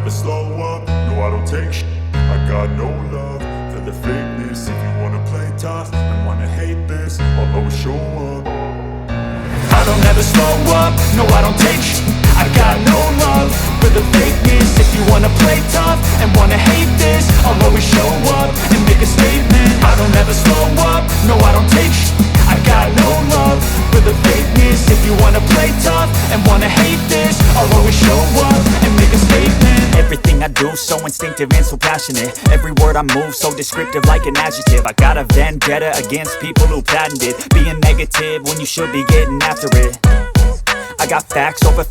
never slow up, no I don't take shit. I got no love for the fakeness. If you wanna play tough and wanna hate this, I'll always show up. I don't ever slow up, no I don't take shit. I got no love for the fakeness. If you wanna play tough and wanna hate this, I'll always show up and make a statement. I don't ever slow up, no I don't take shit. I got no love for the fakeness. If you wanna play tough and wanna hate this, I'll always show up and make a statement. Everything I do so instinctive and so passionate. Every word I move so descriptive like an adjective. I got a vendetta against people who patented being negative when you should be getting after it. I got facts over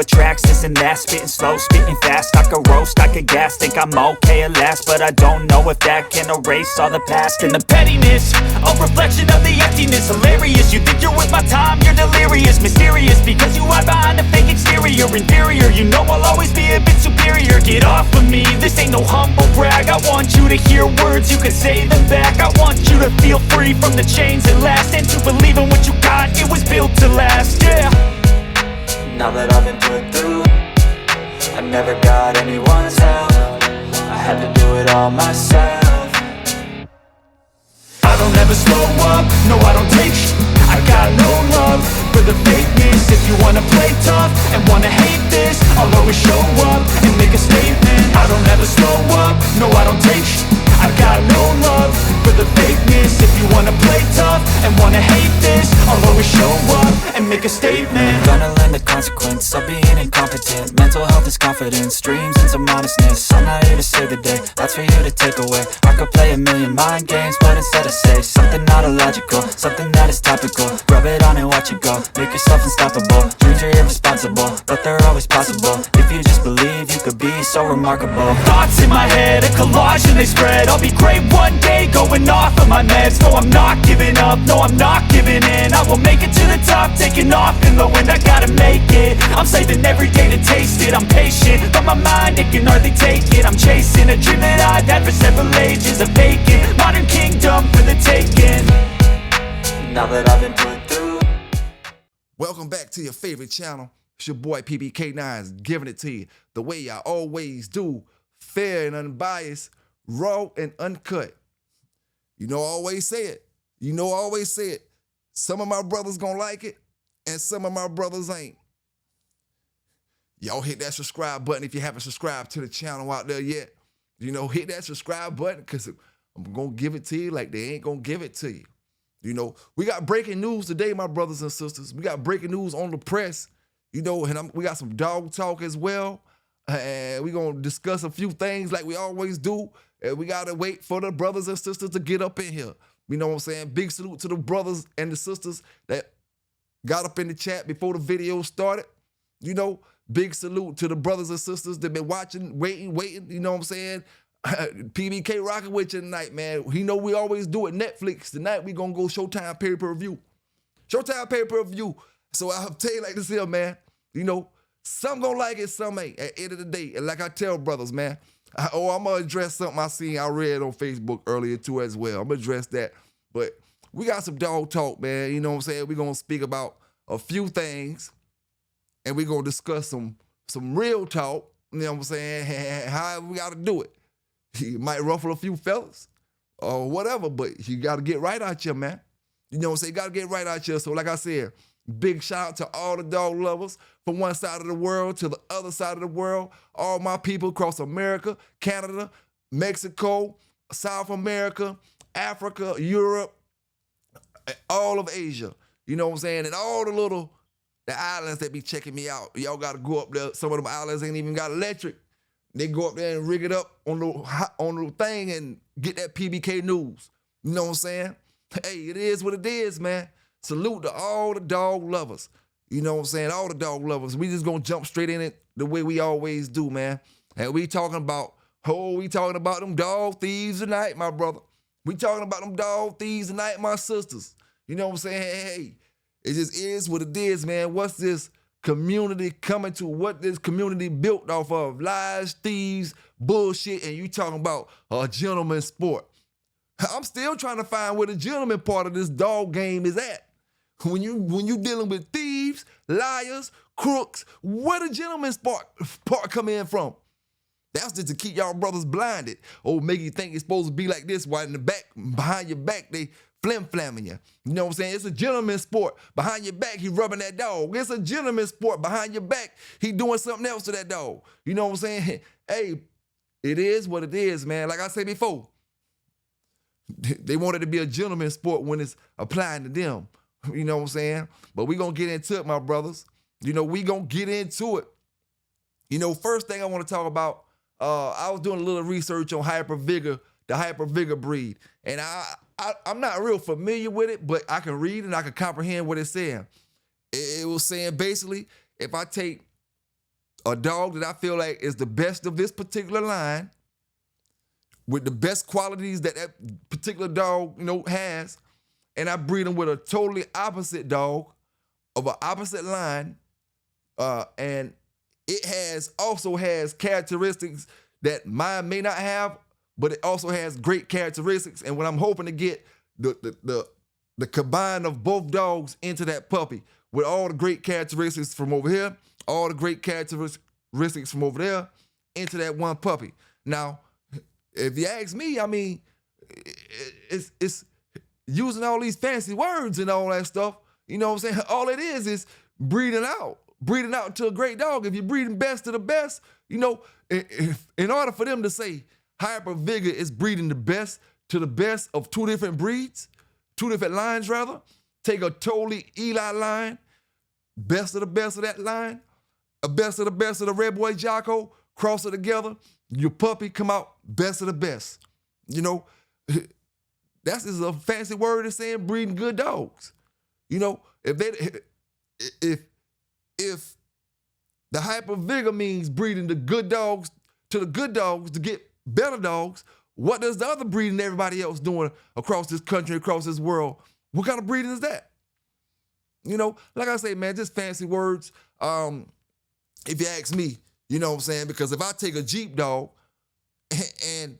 tracks, this and that. Spitting slow, spitting fast, I could roast, I could gas. Think I'm okay at last, but I don't know if that can erase all the past. And the pettiness, a reflection of the emptiness. Hilarious, you think you're with my time, you're delirious. Mysterious, because you hide behind a fake exterior. Inferior, you know I'll always be a bit superior. Get off of me, this ain't no humble brag. I want you to hear words, you can say them back. I want you to feel free from the chains at last, and to believe in what you got, it was built to last, yeah. Now that I've been put through, I never got anyone's help. I had to do it all myself. I don't ever slow up, no I don't take shit. I got no love for the fakeness. If you wanna play tough and wanna hate this, I'll always show up and make a statement. I don't ever slow up, no I don't take shit. I got no love for the fakeness. If you wanna play tough and wanna hate this, I'll always show up and make a statement. Gonna learn the consequence of being incompetent. Mental health is confidence, dreams into modestness. I'm not here to save the day, that's for you to take away. I could play a million mind games, but instead I say something not illogical, something that is topical. Rub it on and watch it go, make yourself unstoppable. Dreams are irresponsible, but they're always possible. If you just believe, you could be so remarkable. Thoughts in my head, a collage and they spread. I'll be great one day, going off of my meds. No, I'm not giving up, no, I'm not giving in. I will make it to the top, taking off in the wind. I gotta make it, I'm saving every day to taste it. I'm patient, but my mind, it can hardly take it. I'm chasing a dream that I've had for several ages. A vacant, modern kingdom for the taking. Now that I've been put through. Welcome back to your favorite channel. It's your boy PB-K9s giving it to you the way I always do. Fair and unbiased, raw and uncut. You know I always say it. You know I always say it. Some of my brothers gonna like it, and some of my brothers ain't. Y'all hit that subscribe button if you haven't subscribed to the channel out there yet. You know, hit that subscribe button, because I'm gonna give it to you like they ain't gonna give it to you. You know, we got breaking news today, my brothers and sisters. We got breaking news on the press. You know, and we got some dog talk as well. And we're going to discuss a few things like we always do. And we got to wait for the brothers and sisters to get up in here. You know what I'm saying? Big salute to the brothers and the sisters that got up in the chat before the video started. You know, big salute to the brothers and sisters that been watching, waiting. You know what I'm saying? PBK rocking with you tonight, man. You know we always do it. Netflix. Tonight we going to go Showtime pay-per-view. Showtime pay-per-view. So I'll tell you like this here, man. You know, some gonna like it, some ain't. At the end of the day, and like I tell brothers, man, I'm gonna address something I read on Facebook earlier too as well. I'm gonna address that. But we got some dog talk, man. You know what I'm saying? We're gonna speak about a few things, and we're gonna discuss some real talk. You know what I'm saying? How we gotta do it. You might ruffle a few fellas or whatever, but you gotta get right out here, man. You know what I'm saying? You gotta get right out here. So like I said, big shout out to all the dog lovers from one side of the world to the other side of the world. All my people across America, Canada, Mexico, South America, Africa, Europe, all of Asia. You know what I'm saying? And all the islands that be checking me out. Y'all got to go up there. Some of them islands ain't even got electric. They go up there and rig it up on the thing and get that PBK news. You know what I'm saying? Hey, it is what it is, man. Salute to all the dog lovers. You know what I'm saying? All the dog lovers. We just gonna jump straight in it the way we always do, man. And we talking about them dog thieves tonight, my brother. We talking about them dog thieves tonight, my sisters. You know what I'm saying? Hey, it just is what it is, man. What's this community coming to? What this community built off of? Lies, thieves, bullshit, and you talking about a gentleman's sport. I'm still trying to find where the gentleman part of this dog game is at. When you dealing with thieves, liars, crooks, where the gentleman's part come in from? That's just to keep y'all brothers blinded. Or make you think it's supposed to be like this, while in the back, behind your back, they flim-flamming you. You know what I'm saying? It's a gentleman's sport. Behind your back, he rubbing that dog. It's a gentleman's sport. Behind your back, he doing something else to that dog. You know what I'm saying? Hey, it is what it is, man. Like I said before, they want it to be a gentleman's sport when it's applying to them. You know what I'm saying? But we going to get into it, my brothers. You know, we going to get into it. You know, first thing I want to talk about, I was doing a little research on hyper-vigor, the hyper-vigor breed. And I'm not real familiar with it, but I can read and I can comprehend what it's saying. It was saying basically, if I take a dog that I feel like is the best of this particular line, with the best qualities that particular dog, you know, has, and I breed them with a totally opposite dog of an opposite line, and it also has characteristics that mine may not have, but it also has great characteristics. And when I'm hoping to get the combine of both dogs into that puppy with all the great characteristics from over here, all the great characteristics from over there, into that one puppy. Now, if you ask me, I mean, it's using all these fancy words and all that stuff. You know what I'm saying? All it is breeding out to a great dog. If you're breeding best to the best, you know, in order for them to say hyper vigor is breeding the best to the best of two different breeds, two different lines rather, take a totally Eli line, best of the best of that line, a best of the Red Boy Jocko, cross it together, your puppy come out best of the best. You know, that's just a fancy word of saying breeding good dogs. You know, if the hyper vigor means breeding the good dogs to get better dogs, what does the other breeding everybody else doing across this country, across this world? What kind of breeding is that? You know, like I say, man, just fancy words. If you ask me, you know what I'm saying? Because if I take a Jeep dog and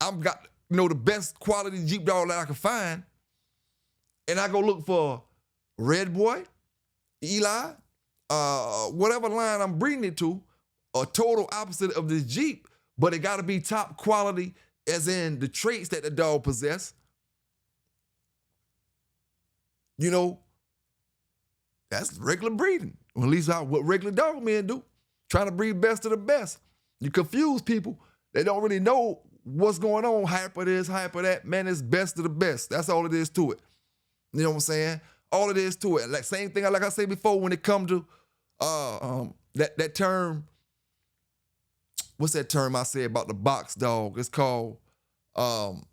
I've got, you know, the best quality Jeep dog that I can find, and I go look for Red Boy, Eli, whatever line I'm breeding it to, a total opposite of this Jeep, but it got to be top quality, as in the traits that the dog possess. You know, that's regular breeding. Or at least what regular dog men do. Trying to breed best of the best. You confuse people. They don't really know what's going on. Hyper this, hyper that. Man, it's best of the best. That's all it is to it. You know what I'm saying? All it is to it. Like same thing like I said before when it comes to that term. What's that term I said about the box dog? It's called dang,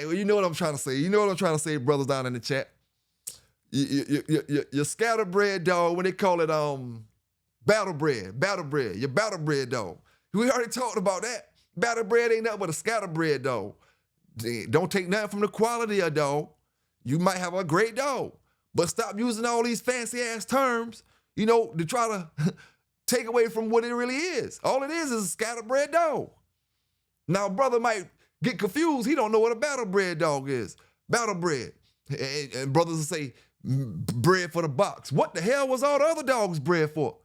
well, you know what I'm trying to say. You know what I'm trying to say, brothers down in the chat. Your scatterbred dog, when they call it battlebred, your battlebred dog. We already talked about that. Battlebred ain't nothing but a scatterbred dog. Don't take nothing from the quality of a dog. You might have a great dog, but stop using all these fancy ass terms, you know, to try to take away from what it really is. All it is a scatterbred dog. Now, brother might get confused. He don't know what a battlebred dog is. Battlebred. And brothers will say, bred for the box. What the hell was all the other dogs bred for?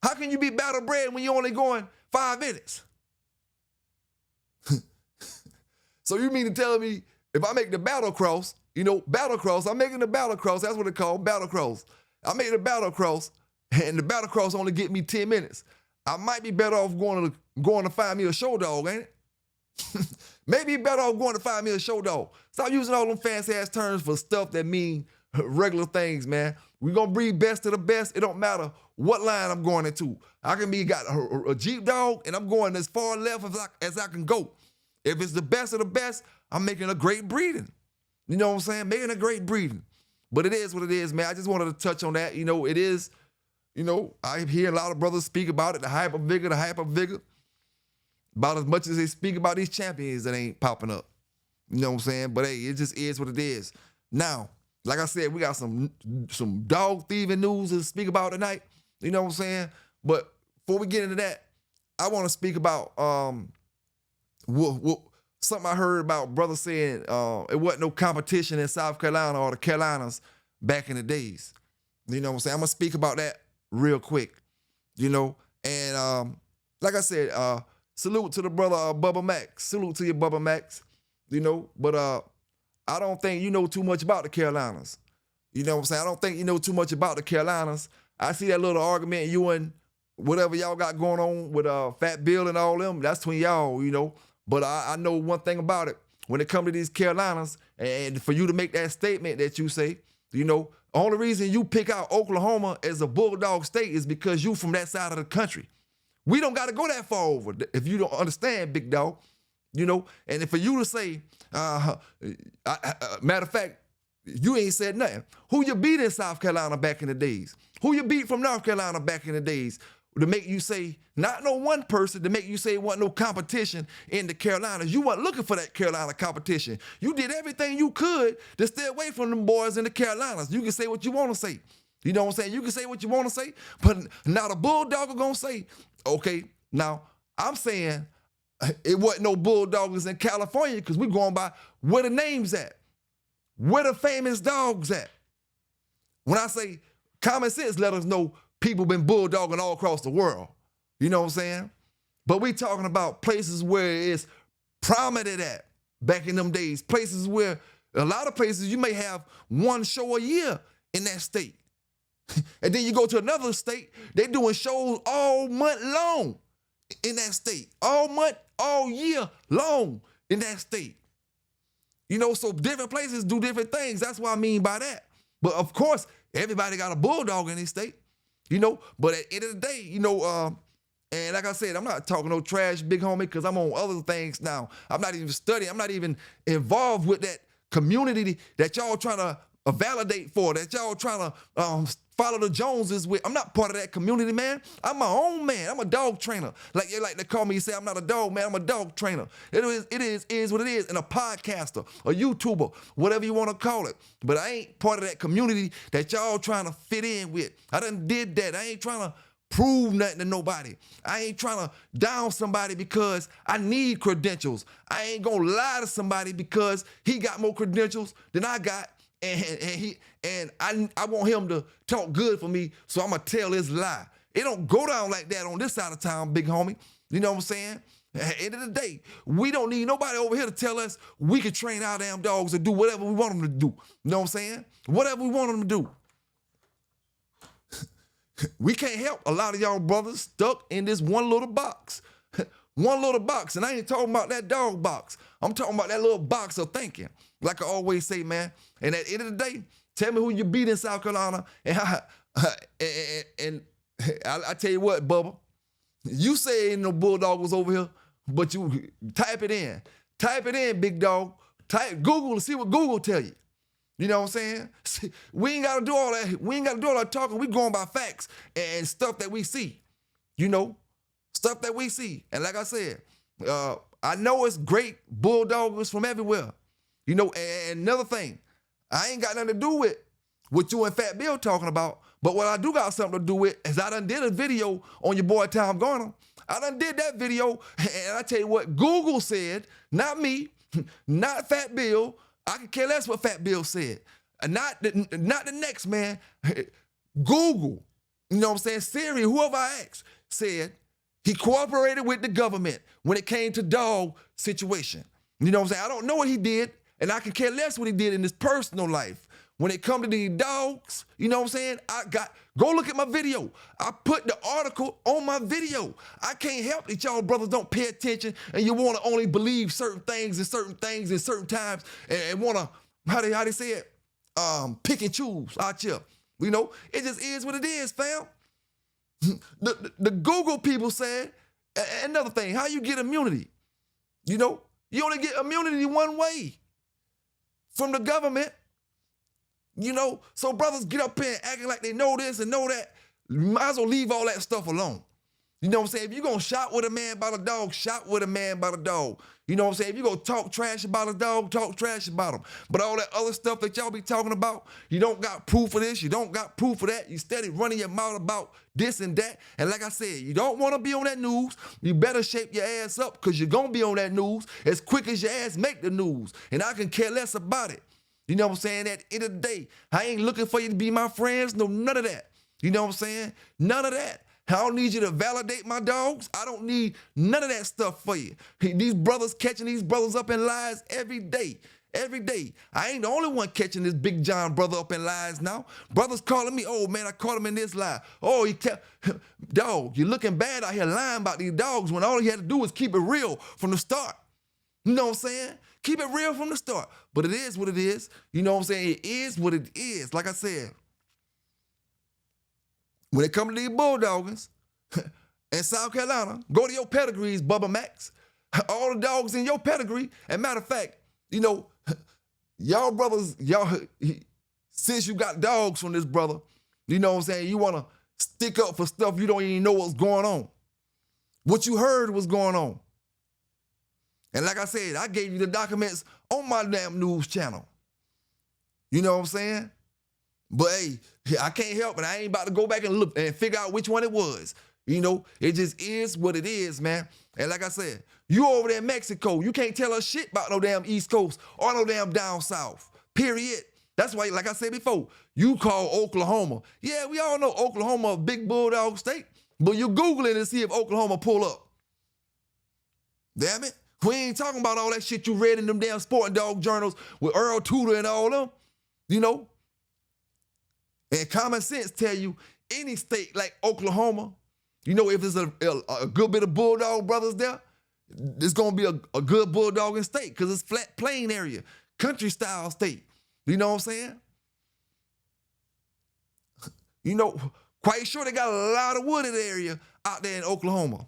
How can you be battlebred when you're only going 5 minutes? So you mean to tell me if I make the battle cross, you know, battle cross, I'm making the battle cross, that's what it's called, battle cross. I made the battle cross, and the battle cross only get me 10 minutes. I might be better off going to find me a show dog, ain't it? Maybe better off going to find me a show dog. Stop using all them fancy ass terms for stuff that mean regular things, man. We're going to breed best to the best. It don't matter what line I'm going into. I can got a Jeep dog, and I'm going as far left as I can go. If it's the best of the best, I'm making a great breeding. You know what I'm saying? Making a great breeding. But it is what it is, man. I just wanted to touch on that. You know, it is, you know, I hear a lot of brothers speak about it, the hyper vigor, about as much as they speak about these champions that ain't popping up. You know what I'm saying? But hey, it just is what it is. Now, like I said, we got some dog thieving news to speak about tonight. You know what I'm saying? But before we get into that, I want to speak about something I heard about brothers saying it wasn't no competition in South Carolina or the Carolinas back in the days. You know what I'm saying? I'm going to speak about that real quick. you know. And like I said, salute to the brother Bubba Max. Salute to you, Bubba Max. You know, but I don't think you know too much about the Carolinas. You know what I'm saying? I don't think you know too much about the Carolinas. I see that little argument you and whatever y'all got going on with Fat Bill and all them. That's between y'all, you know. But I know one thing about it. When it comes to these Carolinas, and for you to make that statement that you say, you know, only reason you pick out Oklahoma as a bulldog state is because you from that side of the country. We don't got to go that far over if you don't understand, big dog. You know, and for you to say, matter of fact, you ain't said nothing. Who you beat in South Carolina back in the days? Who you beat from North Carolina back in the days? To make you say, not no one person, to make you say it wasn't no competition in the Carolinas. You weren't looking for that Carolina competition. You did everything you could to stay away from them boys in the Carolinas. You can say what you want to say. You know what I'm saying? You can say what you want to say, but now the bulldog are going to say, okay, now I'm saying it wasn't no bulldoggers in California because we going by where the names at, where the famous dogs at. When I say common sense, let us know people been bulldogging all across the world. You know what I'm saying? But we talking about places where it's prominent at back in them days. Places where, a lot of places, you may have one show a year in that state. And then you go to another state, they doing shows all month long in that state. All month, all year long in that state. You know, so different places do different things. That's what I mean by that. But of course, everybody got a bulldog in this state. You know, but at the end of the day, you know, and like I said, I'm not talking no trash, big homie, because I'm on other things now. I'm not even studying. I'm not even involved with that community that y'all trying to validate for, that y'all trying to follow the Joneses with. I'm not part of that community, man. I'm my own man. I'm a dog trainer. Like they like to call me and say I'm not a dog, man. I'm a dog trainer. It is what it is. And a podcaster, a YouTuber, whatever you want to call it. But I ain't part of that community that y'all trying to fit in with. I done did that. I ain't trying to prove nothing to nobody. I ain't trying to down somebody because I need credentials. I ain't gonna lie to somebody because he got more credentials than I got. And I want him to talk good for me, so I'm gonna tell his lie. It don't go down like that on this side of town, big homie. You know what I'm saying? At the end of the day, we don't need nobody over here to tell us we can train our damn dogs and do whatever we want them to do. You know what I'm saying? Whatever we want them to do. We can't help a lot of y'all brothers stuck in this one little box. One little box, and I ain't talking about that dog box. I'm talking about that little box of thinking. Like I always say, man. And at the end of the day, tell me who you beat in South Carolina. And I tell you what, Bubba, you say ain't no bulldoggers over here, but you type it in. Type it in, big dog. Type Google and see what Google tell you. You know what I'm saying? See, we ain't got to do all that. We ain't got to do all that talking. We going by facts and stuff that we see. You know? Stuff that we see. And like I said, I know it's great bulldoggers from everywhere. You know, and another thing, I ain't got nothing to do with what you and Fat Bill talking about, but what I do got something to do with is I done did a video on your boy Tom Garner. I done did that video, and I tell you what, Google said, not me, not Fat Bill. I can care less what Fat Bill said. Not the next man. Google, you know what I'm saying? Siri, whoever I asked, said he cooperated with the government when it came to dog situation. You know what I'm saying? I don't know what he did, and I can care less what he did in his personal life. When it comes to these dogs, you know what I'm saying? Go look at my video. I put the article on my video. I can't help that y'all brothers don't pay attention and you want to only believe certain things and certain times and want to, how they say it, pick and choose out here. You know, it just is what it is, fam. The Google people said, another thing, how you get immunity? You know, you only get immunity one way, from the government. You know, so brothers get up here acting like they know this and know that. Might as well leave all that stuff alone. You know what I'm saying? If you're going to shop with a man about a dog, shop with a man about a dog. You know what I'm saying? If you're going to talk trash about a dog, talk trash about him. But all that other stuff that y'all be talking about, you don't got proof of this, you don't got proof of that. You steady running your mouth about this and that. And like I said, you don't want to be on that news. You better shape your ass up because you're going to be on that news as quick as your ass make the news. And I can care less about it. You know what I'm saying? At the end of the day, I ain't looking for you to be my friends. No, none of that. You know what I'm saying? None of that. I don't need you to validate my dogs. I don't need none of that stuff for you. These brothers catching these brothers up in lies every day. Every day. I ain't the only one catching this Big John brother up in lies now. Brothers calling me, oh man, I caught him in this lie. Oh, he kept, dog, you're looking bad out here lying about these dogs when all he had to do was keep it real from the start. You know what I'm saying? Keep it real from the start. But it is what it is. You know what I'm saying? It is what it is. Like I said, when it comes to these bulldoggers in South Carolina, go to your pedigrees, Bubba Max. All the dogs in your pedigree. And matter of fact, you know, y'all brothers, since you got dogs from this brother, you know what I'm saying, you want to stick up for stuff you don't even know what's going on. What you heard was going on. And like I said, I gave you the documents on my damn news channel. You know what I'm saying? But hey, I can't help it. I ain't about to go back and look and figure out which one it was. You know, it just is what it is, man. And like I said, you over there in Mexico, you can't tell us shit about no damn East Coast or no damn down South, period. That's why, like I said before, you call Oklahoma. Yeah, we all know Oklahoma a big bulldog state, but you Google it and see if Oklahoma pull up. Damn it. We ain't talking about all that shit you read in them damn sporting dog journals with Earl Tudor and all them, you know? And common sense tell you any state like Oklahoma, you know, if there's a good bit of bulldog brothers there, it's going to be a good bulldogging state because it's flat plain area, country style state. You know what I'm saying? You know, quite sure they got a lot of wooded area out there in Oklahoma.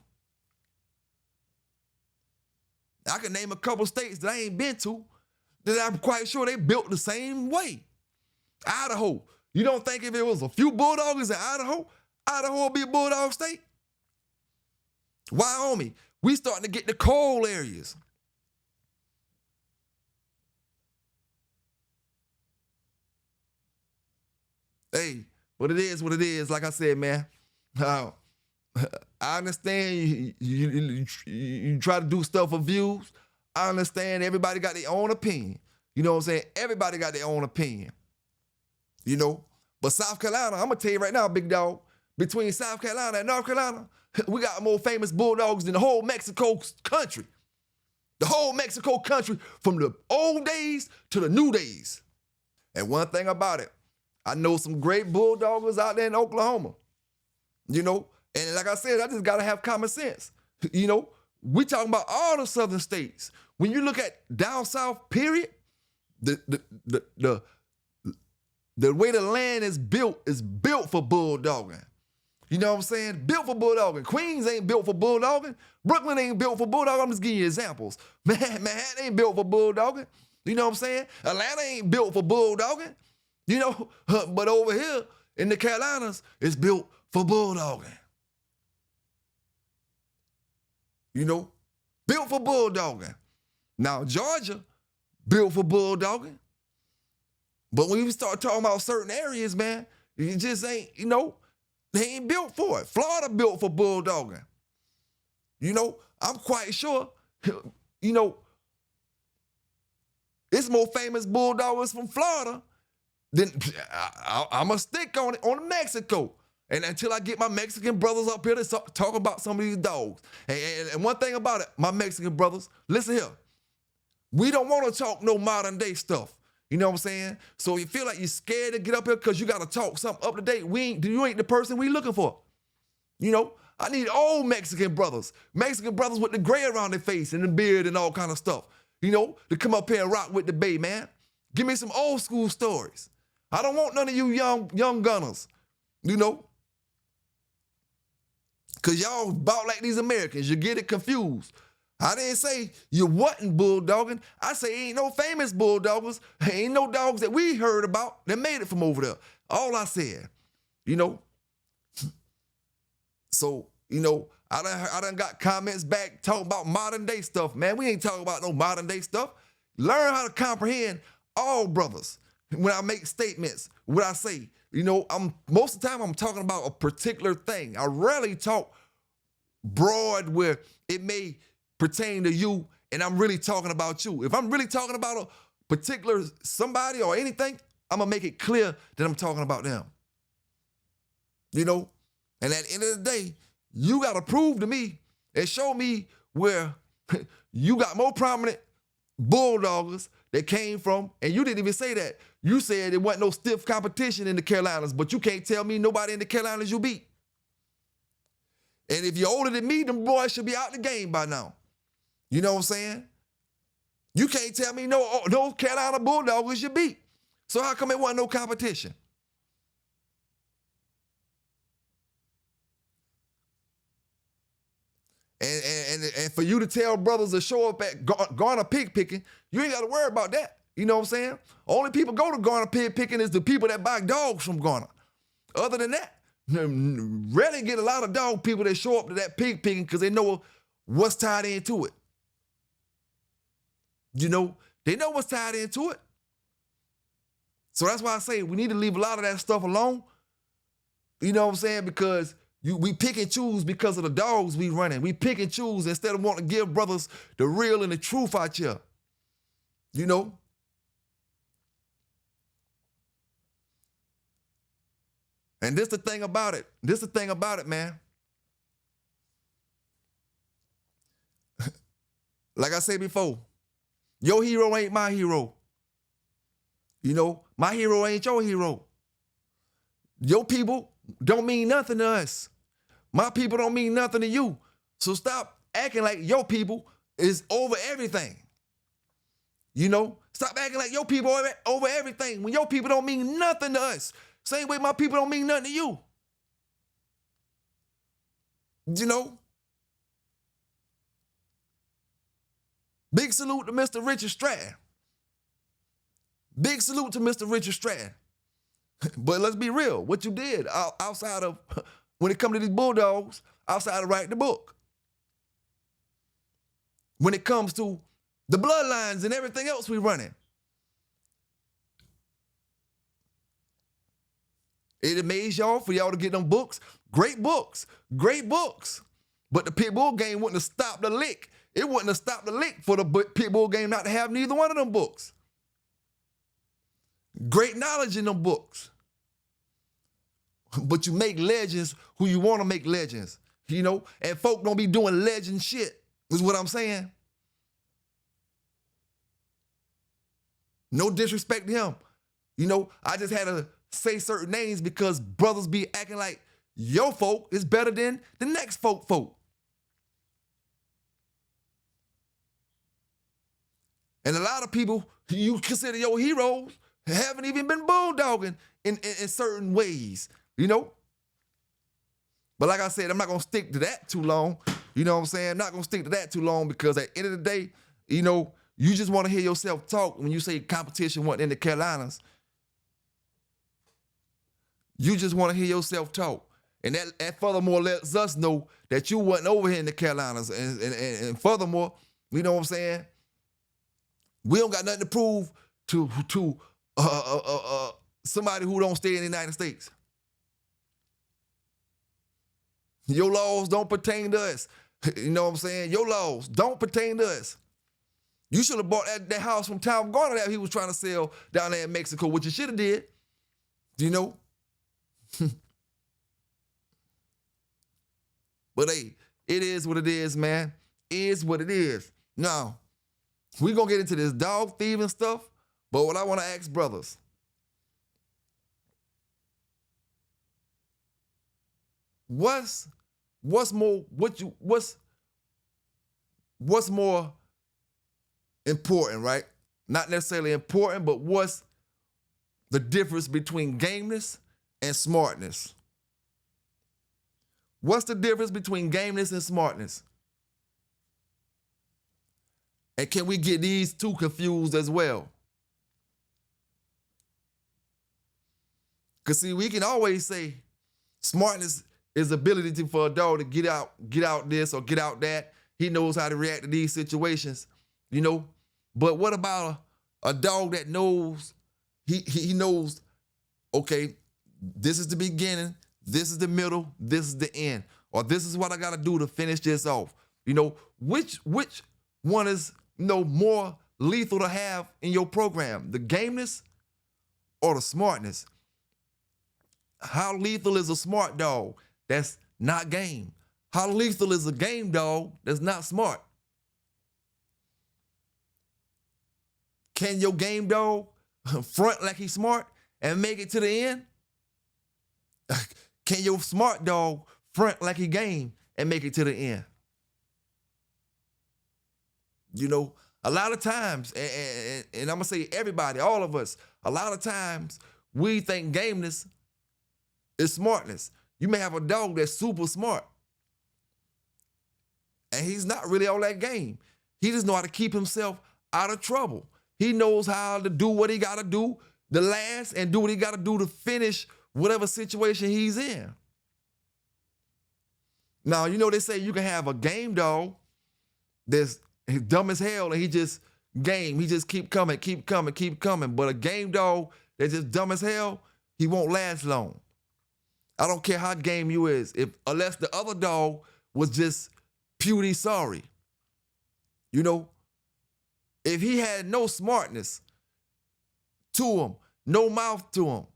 I can name a couple states that I ain't been to that I'm quite sure they built the same way. Idaho. You don't think if it was a few bulldoggers in Idaho, Idaho would be a bulldog state? Wyoming. We starting to get the coal areas. Hey, but it is what it is. Like I said, man, I understand you try to do stuff for views. I understand everybody got their own opinion. You know what I'm saying? Everybody got their own opinion. You know? But South Carolina, I'm going to tell you right now, big dog, between South Carolina and North Carolina, we got more famous bulldogs than the whole Mexico country. The whole Mexico country from the old days to the new days. And one thing about it, I know some great bulldoggers out there in Oklahoma. You know, and like I said, I just got to have common sense. You know, we talking about all the southern states. When you look at down south, period, the way the land is built for bulldogging. You know what I'm saying? Built for bulldogging. Queens ain't built for bulldogging. Brooklyn ain't built for bulldogging. I'm just giving you examples. Manhattan ain't built for bulldogging. You know what I'm saying? Atlanta ain't built for bulldogging. You know, but over here in the Carolinas, it's built for bulldogging. You know, built for bulldogging. Now, Georgia, built for bulldogging. But when you start talking about certain areas, man, it just ain't, you know, they ain't built for it. Florida built for bulldogging. You know, I'm quite sure, you know, it's more famous bulldoggers from Florida than I'm going to stick on it on Mexico. And until I get my Mexican brothers up here to talk about some of these dogs. And one thing about it, my Mexican brothers, listen here. We don't want to talk no modern day stuff. You know what I'm saying? So you feel like you're scared to get up here because you got to talk something up to date. You ain't the person we looking for. You know, I need old Mexican brothers with the gray around their face and the beard and all kind of stuff. You know, to come up here and rock with the Bay, man. Give me some old school stories. I don't want none of you young gunners, you know. Because y'all about like these Americans. You get it confused. I didn't say you wasn't bulldogging. I say ain't no famous bulldoggers. Ain't no dogs that we heard about that made it from over there. All I said, you know. So, you know, I done got comments back talking about modern day stuff, man. We ain't talking about no modern day stuff. Learn how to comprehend all brothers. When I make statements, what I say, you know, most of the time I'm talking about a particular thing. I rarely talk broad where it may pertain to you and I'm really talking about you. If I'm really talking about a particular somebody or anything, I'm gonna make it clear that I'm talking about them. You know, And at the end of the day, you got to prove to me and show me where you got more prominent bulldoggers that came from, and you didn't even say that. You said there wasn't no stiff competition in the Carolinas, but you can't tell me nobody in the Carolinas you beat. And if you're older than me, them boys should be out the game by now. You know what I'm saying? You can't tell me no Carolina Bulldoggers you beat. So how come it wasn't no competition? And for you to tell brothers to show up at Garner pig picking, you ain't got to worry about that. You know what I'm saying? Only people go to Garner pig picking is the people that buy dogs from Garner. Other than that, rarely get a lot of dog people that show up to that pig picking because they know what's tied into it. You know, they know what's tied into it. So that's why I say we need to leave a lot of that stuff alone. You know what I'm saying? Because we pick and choose because of the dogs we running. We pick and choose instead of wanting to give brothers the real and the truth out here. You know? And this the thing about it. This the thing about it, man. Like I said before, your hero ain't my hero. You know, my hero ain't your hero. Your people don't mean nothing to us. My people don't mean nothing to you. So stop acting like your people is over everything. You know, stop acting like your people over everything when your people don't mean nothing to us. Same way my people don't mean nothing to you. You know? Big salute to Mr. Richard Stratton. Big salute to Mr. Richard Stratton. But let's be real. What you did outside of, when it comes to these Bulldogs, outside of writing the book. When it comes to the bloodlines and everything else we running. It amazed y'all for y'all to get them books. Great books. Great books. But the Pitbull game wouldn't have stopped the lick. It wouldn't have stopped the lick for the Pitbull game not to have neither one of them books. Great knowledge in them books. But you make legends who you want to make legends. You know? And folk don't be doing legend shit, is what I'm saying. No disrespect to him. You know, I just had to say certain names because brothers be acting like your folk is better than the next folk. And a lot of people you consider your heroes haven't even been bulldogging in certain ways, you know? But like I said, I'm not going to stick to that too long. You know what I'm saying? I'm not going to stick to that too long because at the end of the day, you know, you just want to hear yourself talk when you say competition wasn't in the Carolinas. You just want to hear yourself talk. And that furthermore lets us know that you wasn't over here in the Carolinas. And furthermore, you know what I'm saying? We don't got nothing to prove to somebody who don't stay in the United States. Your laws don't pertain to us. You know what I'm saying? Your laws don't pertain to us. You should have bought that house from Tom Garner that he was trying to sell down there in Mexico, which you should have did. You know? But hey, it is what it is, man. It is what it is. Now, we're going to get into this dog thieving stuff, but what I want to ask brothers, what's more important, right? Not necessarily important, but what's the difference between gameness and smartness? What's the difference between gameness and smartness? And can we get these two confused as well? Because see, we can always say smartness is the ability for a dog to get out this or get out that. He knows how to react to these situations, you know? But what about a dog that knows, he knows, okay, this is the beginning, this is the middle, this is the end, or this is what I gotta do to finish this off. You know, which one is, you know, more lethal to have in your program, the gameness or the smartness? How lethal is a smart dog? that's not game? How lethal is a game dog that's not smart? Can your game dog front like he's smart and make it to the end? Can your smart dog front like he game and make it to the end? You know, a lot of times, and I'm gonna say everybody, all of us, a lot of times we think gameness is smartness. You may have a dog that's super smart, and he's not really all that game. He just know how to keep himself out of trouble. He knows how to do what he gotta do to last and do what he gotta do to finish whatever situation he's in. Now, you know, they say you can have a game dog that's dumb as hell and he just game. He just keep coming. But a game dog that's just dumb as hell, he won't last long. I don't care how game you is, unless the other dog was just purely sorry. You know, if he had no smartness to him, no mouth to him,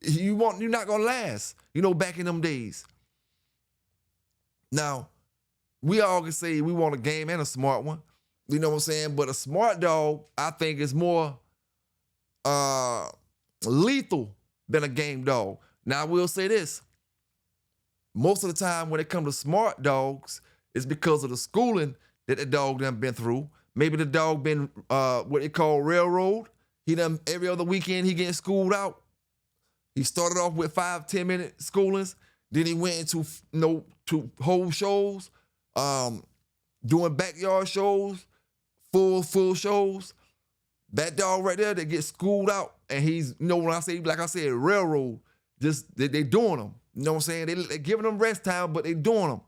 you're not gonna last, you know, back in them days. Now, we all can say we want a game and a smart one, you know what I'm saying? But a smart dog, I think, is more lethal than a game dog. Now, I will say this. Most of the time when it comes to smart dogs, it's because of the schooling that the dog done been through. Maybe the dog been what they call railroad. He done every other weekend he getting schooled out. He started off with 5-10 minute schoolings. Then he went into to whole shows, doing backyard shows, full shows. That dog right there that gets schooled out, and he's, you know, when I say, like I said, railroad, just they doing them. You know what I'm saying? They giving them rest time, but they doing them.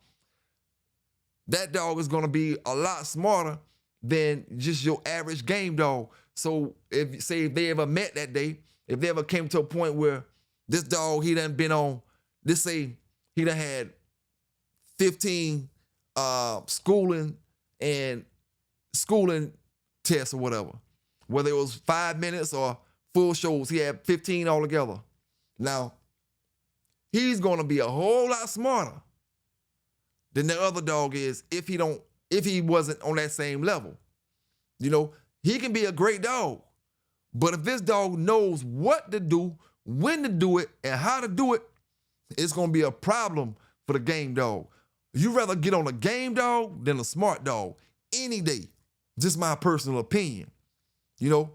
That dog is gonna be a lot smarter than just your average game dog. So if they ever met that day, if they ever came to a point where this dog, he done been on, let's say he done had 15 schooling tests or whatever, whether it was 5 minutes or full shows, he had 15 altogether. Now, he's gonna be a whole lot smarter than the other dog is if he wasn't on that same level. You know, he can be a great dog, but if this dog knows what to do, when to do it, and how to do it, it's gonna be a problem for the game dog. You rather get on a game dog than a smart dog any day. Just my personal opinion. You know,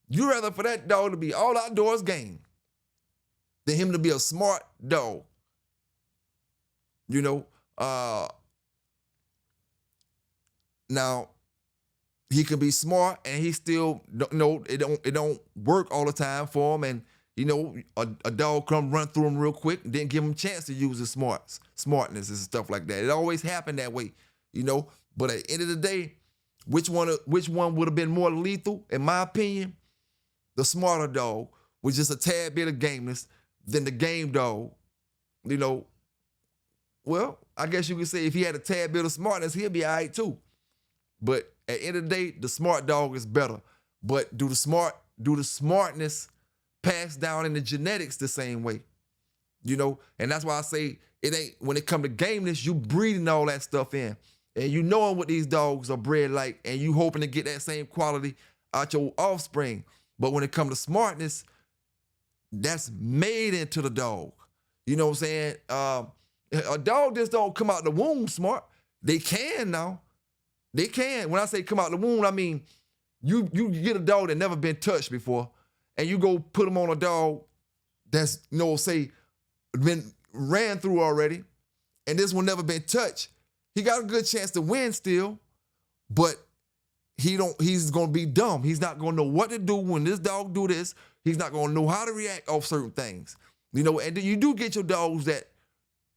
you rather for that dog to be all outdoors game than him to be a smart dog. You know, now he could be smart and he still it don't work all the time for him, and you know, a dog come run through him real quick and then give him a chance to use his smartness and stuff like that. It always happened that way, you know. But at the end of the day, which one would have been more lethal, in my opinion? The smarter dog with just a tad bit of gameness than the game dog. You know, well, I guess you could say if he had a tad bit of smartness, he'll be all right too. But at the end of the day, the smart dog is better. But do the smartness pass down in the genetics the same way? You know, and that's why I say it ain't, when it come to gameness, you breeding all that stuff in. And you knowing what these dogs are bred like, and you hoping to get that same quality out your offspring. But when it come to smartness, that's made into the dog. You know what I'm saying? A dog just don't come out the womb smart. They can now. They can. When I say come out the womb, I mean you get a dog that never been touched before, and you go put him on a dog that's, you know, say been ran through already, and this one never been touched. He got a good chance to win still, but he's gonna be dumb. He's not gonna know what to do when this dog do this. He's not gonna know how to react off certain things. You know, and then you do get your dogs that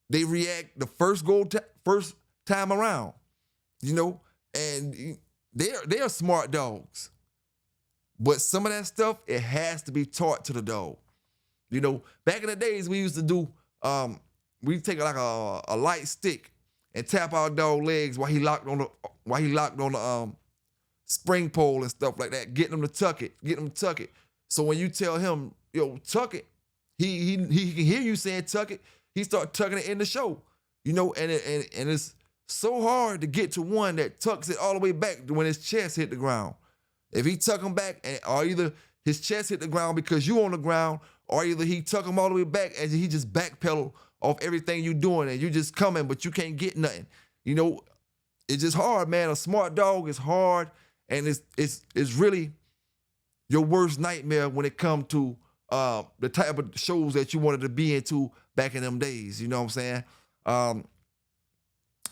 they react the first time around, you know, and they are smart dogs. But some of that stuff, it has to be taught to the dog. You know, back in the days, we used to do, we take like a light stick and tap our dog legs while he locked on the spring pole and stuff like that, getting him to tuck it. So when you tell him, yo, tuck it, he can hear you saying tuck it. he start tucking it in the show. You know, and it's so hard to get to one that tucks it all the way back when his chest hit the ground. If he tuck him back, or either his chest hit the ground because you on the ground, or either he tuck him all the way back and he just backpedal off everything you doing and you just coming, but you can't get nothing. You know, it's just hard, man. A smart dog is hard, and it's really your worst nightmare when it comes to the type of shows that you wanted to be into back in them days. You know what I'm saying?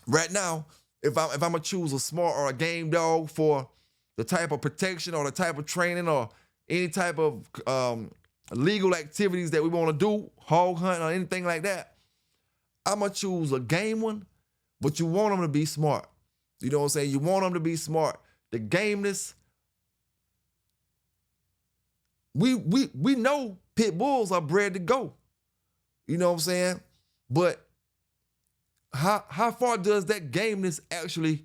Right now, if I'm gonna choose a smart or a game dog for the type of protection or the type of training or any type of legal activities that we want to do, hog hunting or anything like that, I'm gonna choose a game one, but you want them to be smart. You know what I'm saying? You want them to be smart. The gameness, we know pit bulls are bred to go. You know what I'm saying? But how far does that gameness actually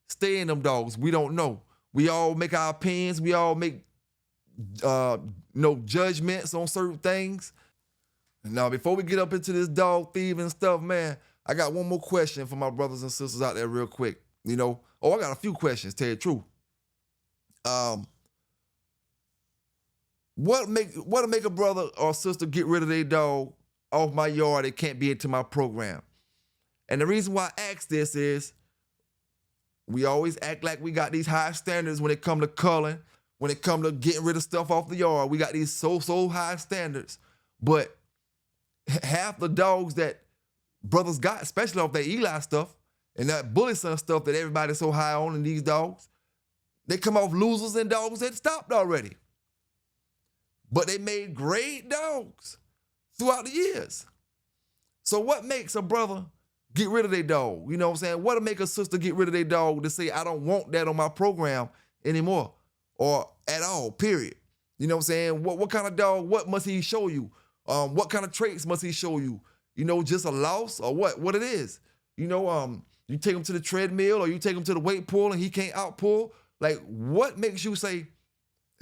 stay in them dogs? We don't know. We all make our opinions. We all make judgments on certain things. Now, before we get up into this dog thieving stuff, man, I got one more question for my brothers and sisters out there real quick. You know, I got a few questions, tell you the truth. What make a brother or sister get rid of their dog off my yard? It can't be into my program. And the reason why I ask this is we always act like we got these high standards when it come to culling, when it come to getting rid of stuff off the yard. We got these so high standards. But half the dogs that brothers got, especially off that Eli stuff and that Bully Son stuff that everybody's so high on in these dogs, they come off losers and dogs that stopped already. But they made great dogs throughout the years. So what makes a brother get rid of their dog? You know what I'm saying? What'll make a sister get rid of their dog to say, I don't want that on my program anymore or at all, period? You know what I'm saying? What kind of dog, what must he show you? What kind of traits must he show you? You know, just a loss or what it is? You know, you take him to the treadmill or you take him to the weight pool and he can't outpull. Like, what makes you say,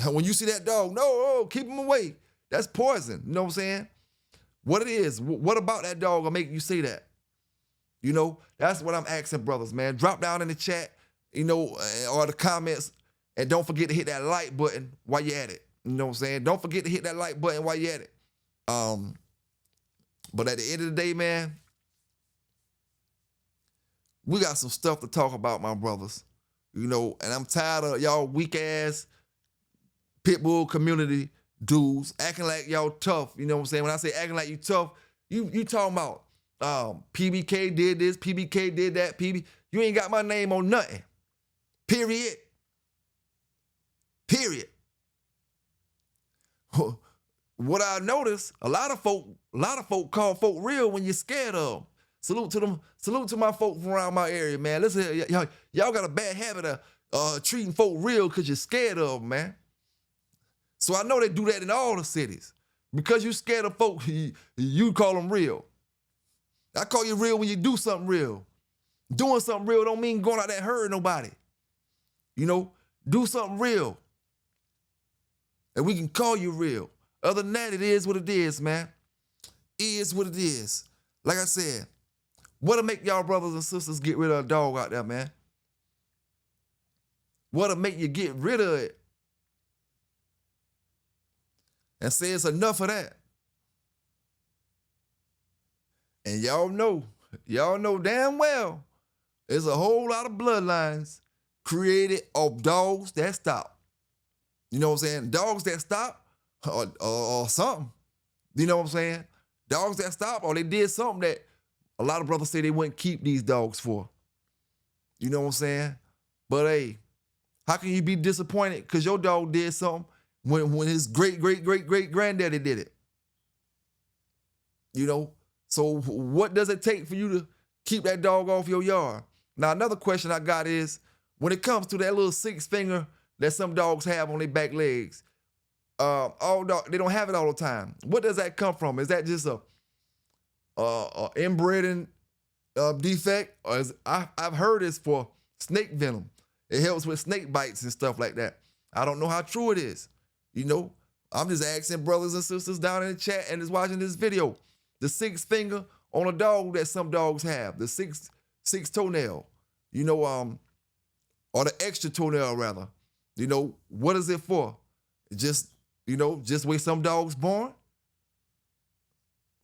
when you see that dog, no, keep him away. That's poison. You know what I'm saying? What it is, what about that dog will make you say that? You know, that's what I'm asking brothers, man. Drop down in the chat, you know, or the comments, and don't forget to hit that like button while you're at it. You know what I'm saying? Don't forget to hit that like button while you're at it. But at the end of the day, man, we got some stuff to talk about, my brothers. You know, and I'm tired of y'all weak-ass Pitbull community dudes acting like y'all tough. You know what I'm saying? When I say acting like you tough, you talking about PBK did this, PBK did that, you ain't got my name on nothing. Period. What I noticed, a lot of folk call folk real when you're scared of them. Salute to them. Salute to my folk from around my area, man. Listen, y'all got a bad habit of treating folk real because you're scared of them, man. So I know they do that in all the cities. Because you scared of folk, you call them real. I call you real when you do something real. Doing something real don't mean going out there hurting nobody. You know, do something real. And we can call you real. Other than that, it is what it is, man. It is what it is. Like I said, what'll make y'all brothers and sisters get rid of a dog out there, man? What'll make you get rid of it? And say it's enough of that. And y'all know damn well there's a whole lot of bloodlines created of dogs that stop. You know what I'm saying? Dogs that stop or something. You know what I'm saying? Dogs that stop or they did something that a lot of brothers say they wouldn't keep these dogs for. You know what I'm saying? But hey, how can you be disappointed because your dog did something when his great-great-great-great-granddaddy did it? You know? So what does it take for you to keep that dog off your yard? Now, another question I got is, when it comes to that little 6 finger that some dogs have on their back legs, they don't have it all the time. What does that come from? Is that just a inbreeding defect? Or I've heard it's for snake venom. It helps with snake bites and stuff like that. I don't know how true it is. You know, I'm just asking brothers and sisters down in the chat and just watching this video. The 6 finger on a dog that some dogs have, the six toenail, you know, or the extra toenail rather. You know, what is it for? Just, you know, just way some dogs born?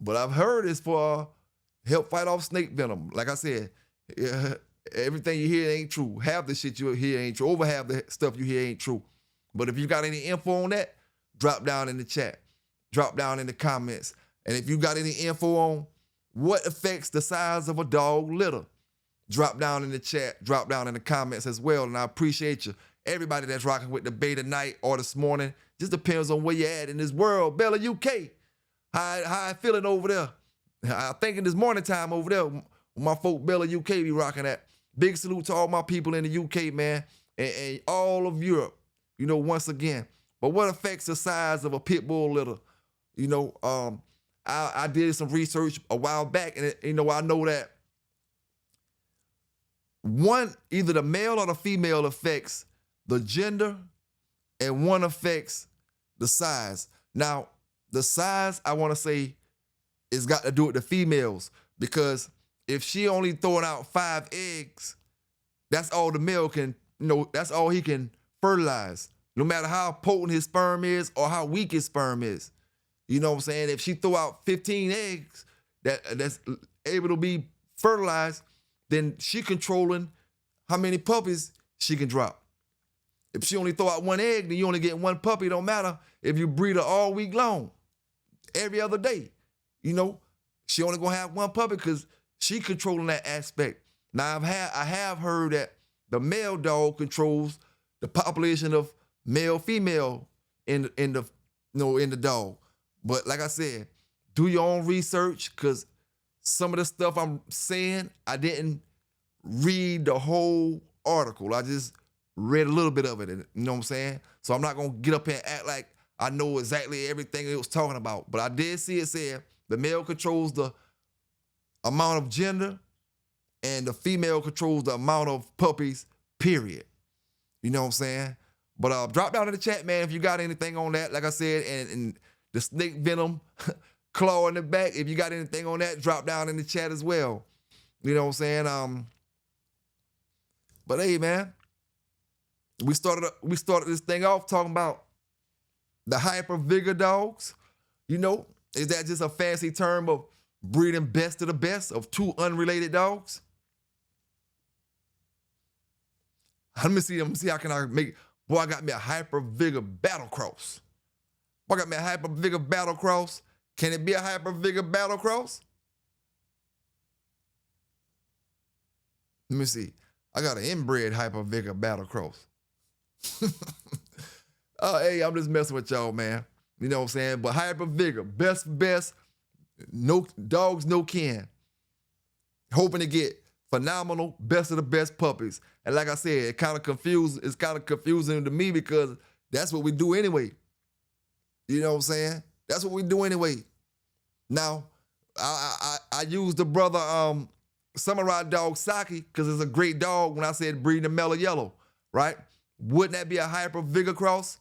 But I've heard it's for help fight off snake venom. Like I said, everything you hear ain't true. Half the shit you hear ain't true. Over half the stuff you hear ain't true. But if you got any info on that, drop down in the chat. Drop down in the comments. And if you got any info on what affects the size of a dog litter, drop down in the chat, drop down in the comments as well. And I appreciate you. Everybody that's rocking with the bay tonight or this morning. Just depends on where you're at in this world. Bella, UK. How I feeling over there? I think in this morning time over there, my folk Bella, UK be rocking that. Big salute to all my people in the UK, man. And all of Europe, you know, once again. But what affects the size of a pit bull litter? You know, I did some research a while back, and you know, I know that one, either the male or the female affects the gender, and one affects the size. Now, the size, I want to say, it's got to do with the females, because if she only throwing out 5 eggs, that's all the male can, you know, that's all he can fertilize, no matter how potent his sperm is or how weak his sperm is. You know what I'm saying? If she throw out 15 eggs that's able to be fertilized, then she controlling how many puppies she can drop. If she only throw out 1 egg, then you only get 1 puppy. It don't matter if you breed her all week long, every other day. You know, she only gonna have 1 puppy because she controlling that aspect. Now I have heard that the male dog controls the population of male, female in the dog. But like I said, do your own research, because some of the stuff I'm saying, I didn't read the whole article. I just read a little bit of it, you know what I'm saying? So I'm not gonna get up here and act like I know exactly everything it was talking about. But I did see it said the male controls the amount of gender and the female controls the amount of puppies, period. You know what I'm saying? But drop down in the chat, man, if you got anything on that. Like I said, and the snake venom claw in the back, if you got anything on that, drop down in the chat as well. You know what I'm saying? But hey, man, we started this thing off talking about the hyper vigor dogs. You know, is that just a fancy term of breeding best of the best of 2 unrelated dogs? Let me see how can I make, boy, I got me a hyper vigor battle cross. Boy, I got me a hyper vigor battle cross. Can it be a hyper vigor battle cross? Let me see. I got an inbred hyper vigor battle cross. Hey, I'm just messing with y'all, man. You know what I'm saying? But hyper vigor, best, no dogs, no kin. Hoping to get phenomenal, best of the best puppies. And like I said, it's kind of confusing to me, because that's what we do anyway. You know what I'm saying? That's what we do anyway. Now, I use the brother Samurai Dog Saki, because it's a great dog when I said breeding a mellow yellow, right? Wouldn't that be a hyper vigor cross?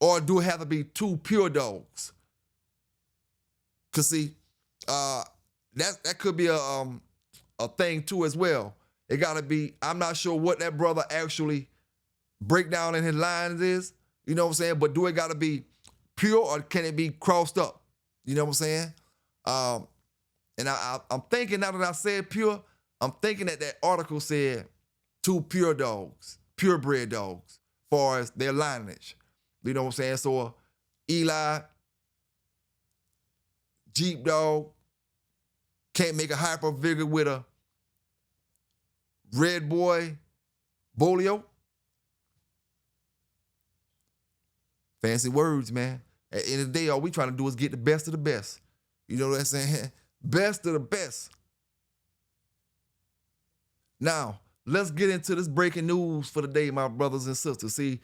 Or do it have to be 2 pure dogs? Cause see, that could be a thing too as well. It gotta be, I'm not sure what that brother actually breakdown in his lines is, you know what I'm saying? But do it gotta be pure, or can it be crossed up? You know what I'm saying? And I'm thinking, now that I said pure, I'm thinking that article said 2 pure dogs, purebred dogs, as far as their lineage. You know what I'm saying? So Eli, Jeep dog, can't make a hyper vigor with a red boy Bolio. Fancy words, man. At the end of the day, all we trying to do is get the best of the best. You know what I'm saying? Best of the best. Now, let's get into this breaking news for the day, my brothers and sisters. See,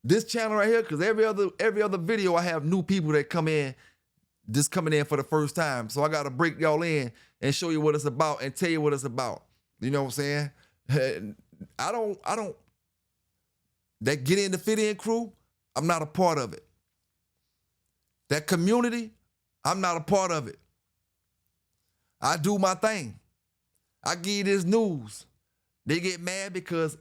this channel right here, because every other video I have new people that come in, just coming in for the first time. So I got to break y'all in and show you what it's about and tell you what it's about. You know what I'm saying? I don't, that get in the fit in crew, I'm not a part of it. That community, I'm not a part of it. I do my thing. I give you this news. They get mad because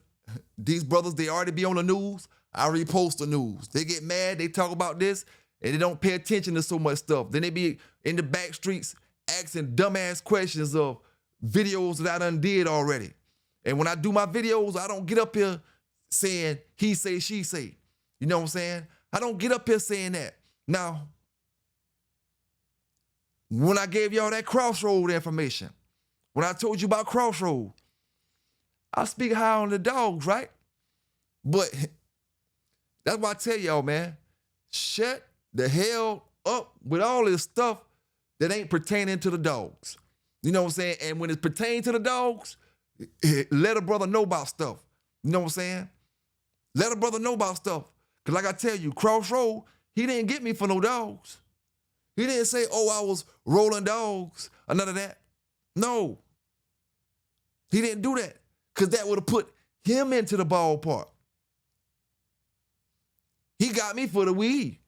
these brothers, they already be on the news. I repost the news. They get mad, they talk about this, and they don't pay attention to so much stuff. Then they be in the back streets asking dumbass questions of videos that I done did already. And when I do my videos, I don't get up here saying he say, she say. You know what I'm saying? I don't get up here saying that. Now, when I gave y'all that crossroad information, when I told you about crossroad, I speak high on the dogs, right? But that's why I tell y'all, man, shut the hell up with all this stuff that ain't pertaining to the dogs. You know what I'm saying? And when it pertains to the dogs, let a brother know about stuff. You know what I'm saying? Let a brother know about stuff. Because like I tell you, Crossroad, he didn't get me for no dogs. He didn't say, oh, I was rolling dogs or none of that. No. He didn't do that because that would have put him into the ballpark. He got me for the weed.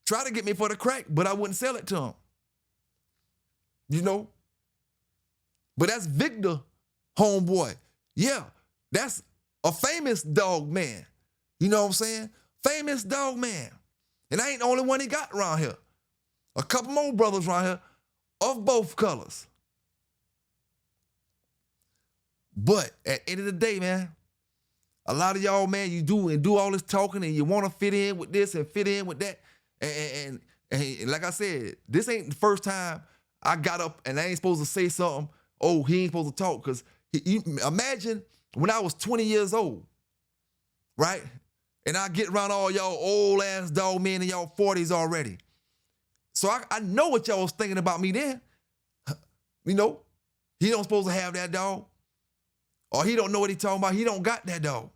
Tried to get me for the crack, but I wouldn't sell it to him. You know? But that's Victor, homeboy. Yeah, that's a famous dog man. You know what I'm saying? Famous dog man. And I ain't the only one he got around here. A couple more brothers around here of both colors. But at the end of the day, man, a lot of y'all, man, you do all this talking and you want to fit in with this and fit in with that. And like I said, this ain't the first time I got up and I ain't supposed to say something. Oh, he ain't supposed to talk. Because imagine when I was 20 years old, right? And I get around all y'all old ass dog men in y'all 40s already. So I know what y'all was thinking about me then. You know, he don't supposed to have that dog. Or he don't know what he talking about. He don't got that dog.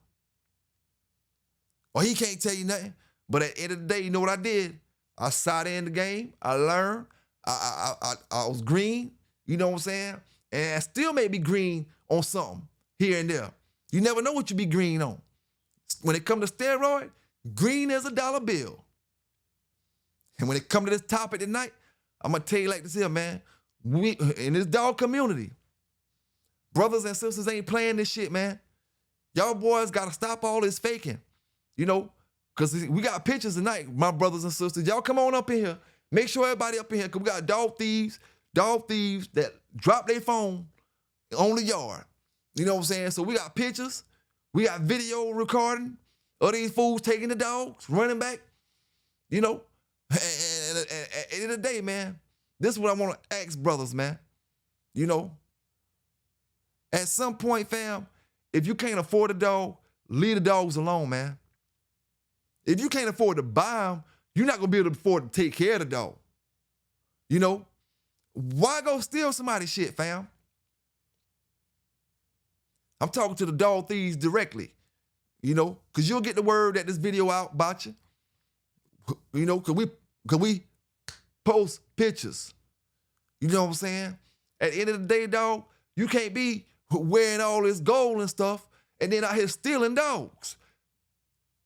Or he can't tell you nothing. But at the end of the day, you know what I did? I sat in the game. I learned. I was green. You know what I'm saying? And I still may be green on something here and there. You never know what you be green on. When it comes to steroid, green as a dollar bill. And when it comes to this topic tonight, I'm going to tell you like this here, man. We, in this dog community, brothers and sisters ain't playing this shit, man. Y'all boys got to stop all this faking, you know, because we got pictures tonight, my brothers and sisters. Y'all come on up in here. Make sure everybody up in here, because we got dog thieves that drop their phone on the yard. You know what I'm saying? So we got pictures. We got video recording of these fools taking the dogs, running back, you know. And at the end of the day, man, this is what I want to ask brothers, man. You know, at some point, fam, if you can't afford a dog, leave the dogs alone, man. If you can't afford to buy them, you're not going to be able to afford to take care of the dog. You know, why go steal somebody's shit, fam? I'm talking to the dog thieves directly, you know, because you'll get the word that this video out about you. You know, because we post pictures. You know what I'm saying? At the end of the day, dog, you can't be wearing all this gold and stuff and then out here stealing dogs.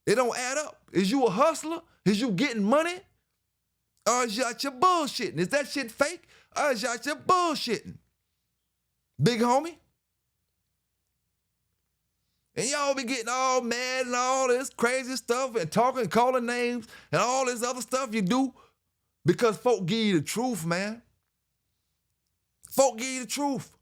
It don't add up. Is you a hustler? Is you getting money? Or is you out your bullshitting? Is that shit fake? Or is you out your bullshitting? Big homie? And y'all be getting all mad and all this crazy stuff and talking, calling names and all this other stuff you do because folk give you the truth, man. Folk give you the truth.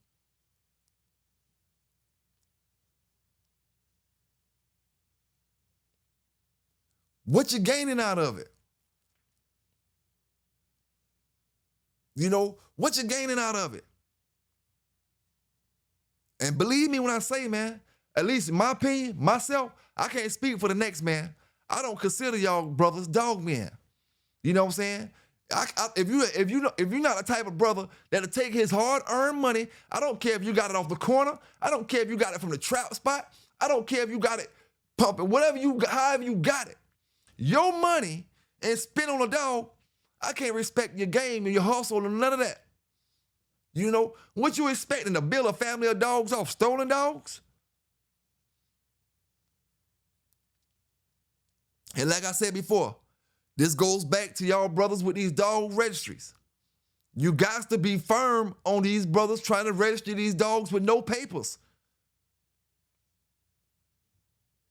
What you gaining out of it? You know, what you gaining out of it? And believe me when I say, man, at least in my opinion, myself, I can't speak for the next man. I don't consider y'all brothers dog men. You know what I'm saying? If you're not the type of brother that'll take his hard-earned money, I don't care if you got it off the corner. I don't care if you got it from the trap spot. I don't care if you got it pumping, however you got it. Your money and spend on a dog, I can't respect your game and your hustle and none of that. You know, what you expecting to build a family of dogs off stolen dogs? And like I said before, this goes back to y'all brothers with these dog registries. You got to be firm on these brothers trying to register these dogs with no papers.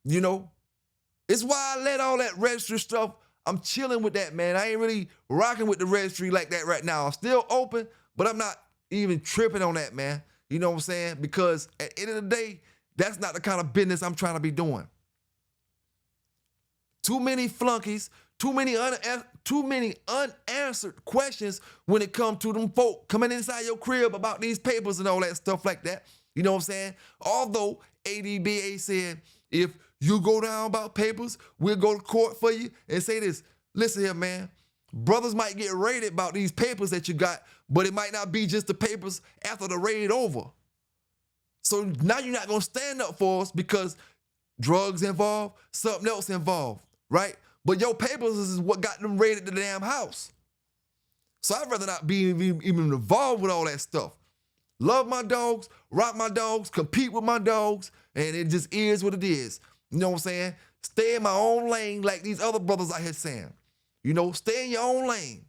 You know, it's why I let all that registry stuff. I'm chilling with that, man. I ain't really rocking with the registry like that right now. I'm still open, but I'm not even tripping on that, man. You know what I'm saying? Because at the end of the day, that's not the kind of business I'm trying to be doing. Too many flunkies, too many unanswered questions when it comes to them folk coming inside your crib about these papers and all that stuff like that. You know what I'm saying? Although ADBA said, if you go down about papers, we'll go to court for you and say this. Listen here, man. Brothers might get raided about these papers that you got, but it might not be just the papers after the raid over. So now you're not going to stand up for us because drugs involved, something else involved, right? But your papers is what got them raided the damn house. So I'd rather not be even involved with all that stuff. Love my dogs, rock my dogs, compete with my dogs, and it just is what it is. You know what I'm saying? Stay in my own lane like these other brothers out here saying. You know, stay in your own lane.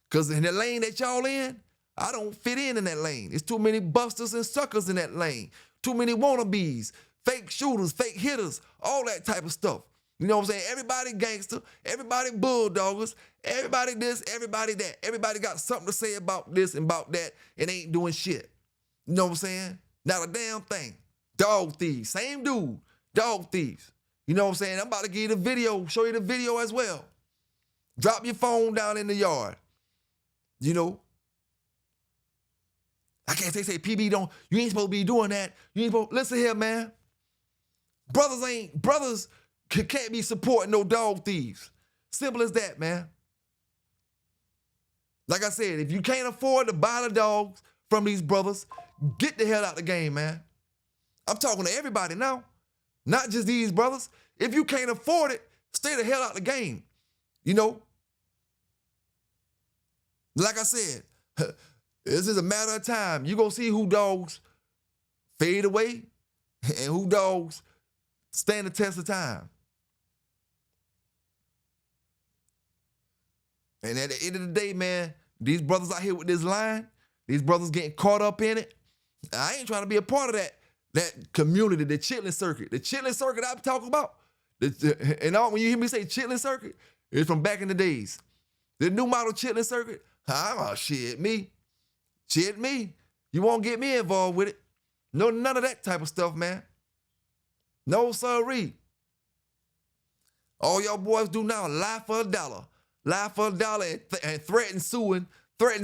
Because in the lane that y'all in, I don't fit in that lane. It's too many busters and suckers in that lane. Too many wannabes, fake shooters, fake hitters, all that type of stuff. You know what I'm saying? Everybody gangster, everybody bulldoggers, everybody this, everybody that. Everybody got something to say about this and about that and ain't doing shit. You know what I'm saying? Not a damn thing. Dog thieves, same dude, dog thieves. You know what I'm saying? I'm about to give you the video, show you the video as well. Drop your phone down in the yard. You know? I can't say PB don't, you ain't supposed to be doing that. You ain't supposed, listen here, man. Brothers can't be supporting no dog thieves. Simple as that, man. Like I said, if you can't afford to buy the dogs from these brothers, get the hell out the game, man. I'm talking to everybody now, not just these brothers. If you can't afford it, stay the hell out the game. You know? Like I said, this is a matter of time. You're going to see who dogs fade away and who dogs stand the test of time. And at the end of the day, man, these brothers out here with this line, these brothers getting caught up in it. I ain't trying to be a part of that community, the chitlin circuit. The chitlin circuit I'm talking about, when you hear me say chitlin circuit, it's from back in the days. The new model chitlin circuit, shit me. You won't get me involved with it. No, none of that type of stuff, man. No, sirree. All y'all boys do now, lie for $1. Lie for $1 and threaten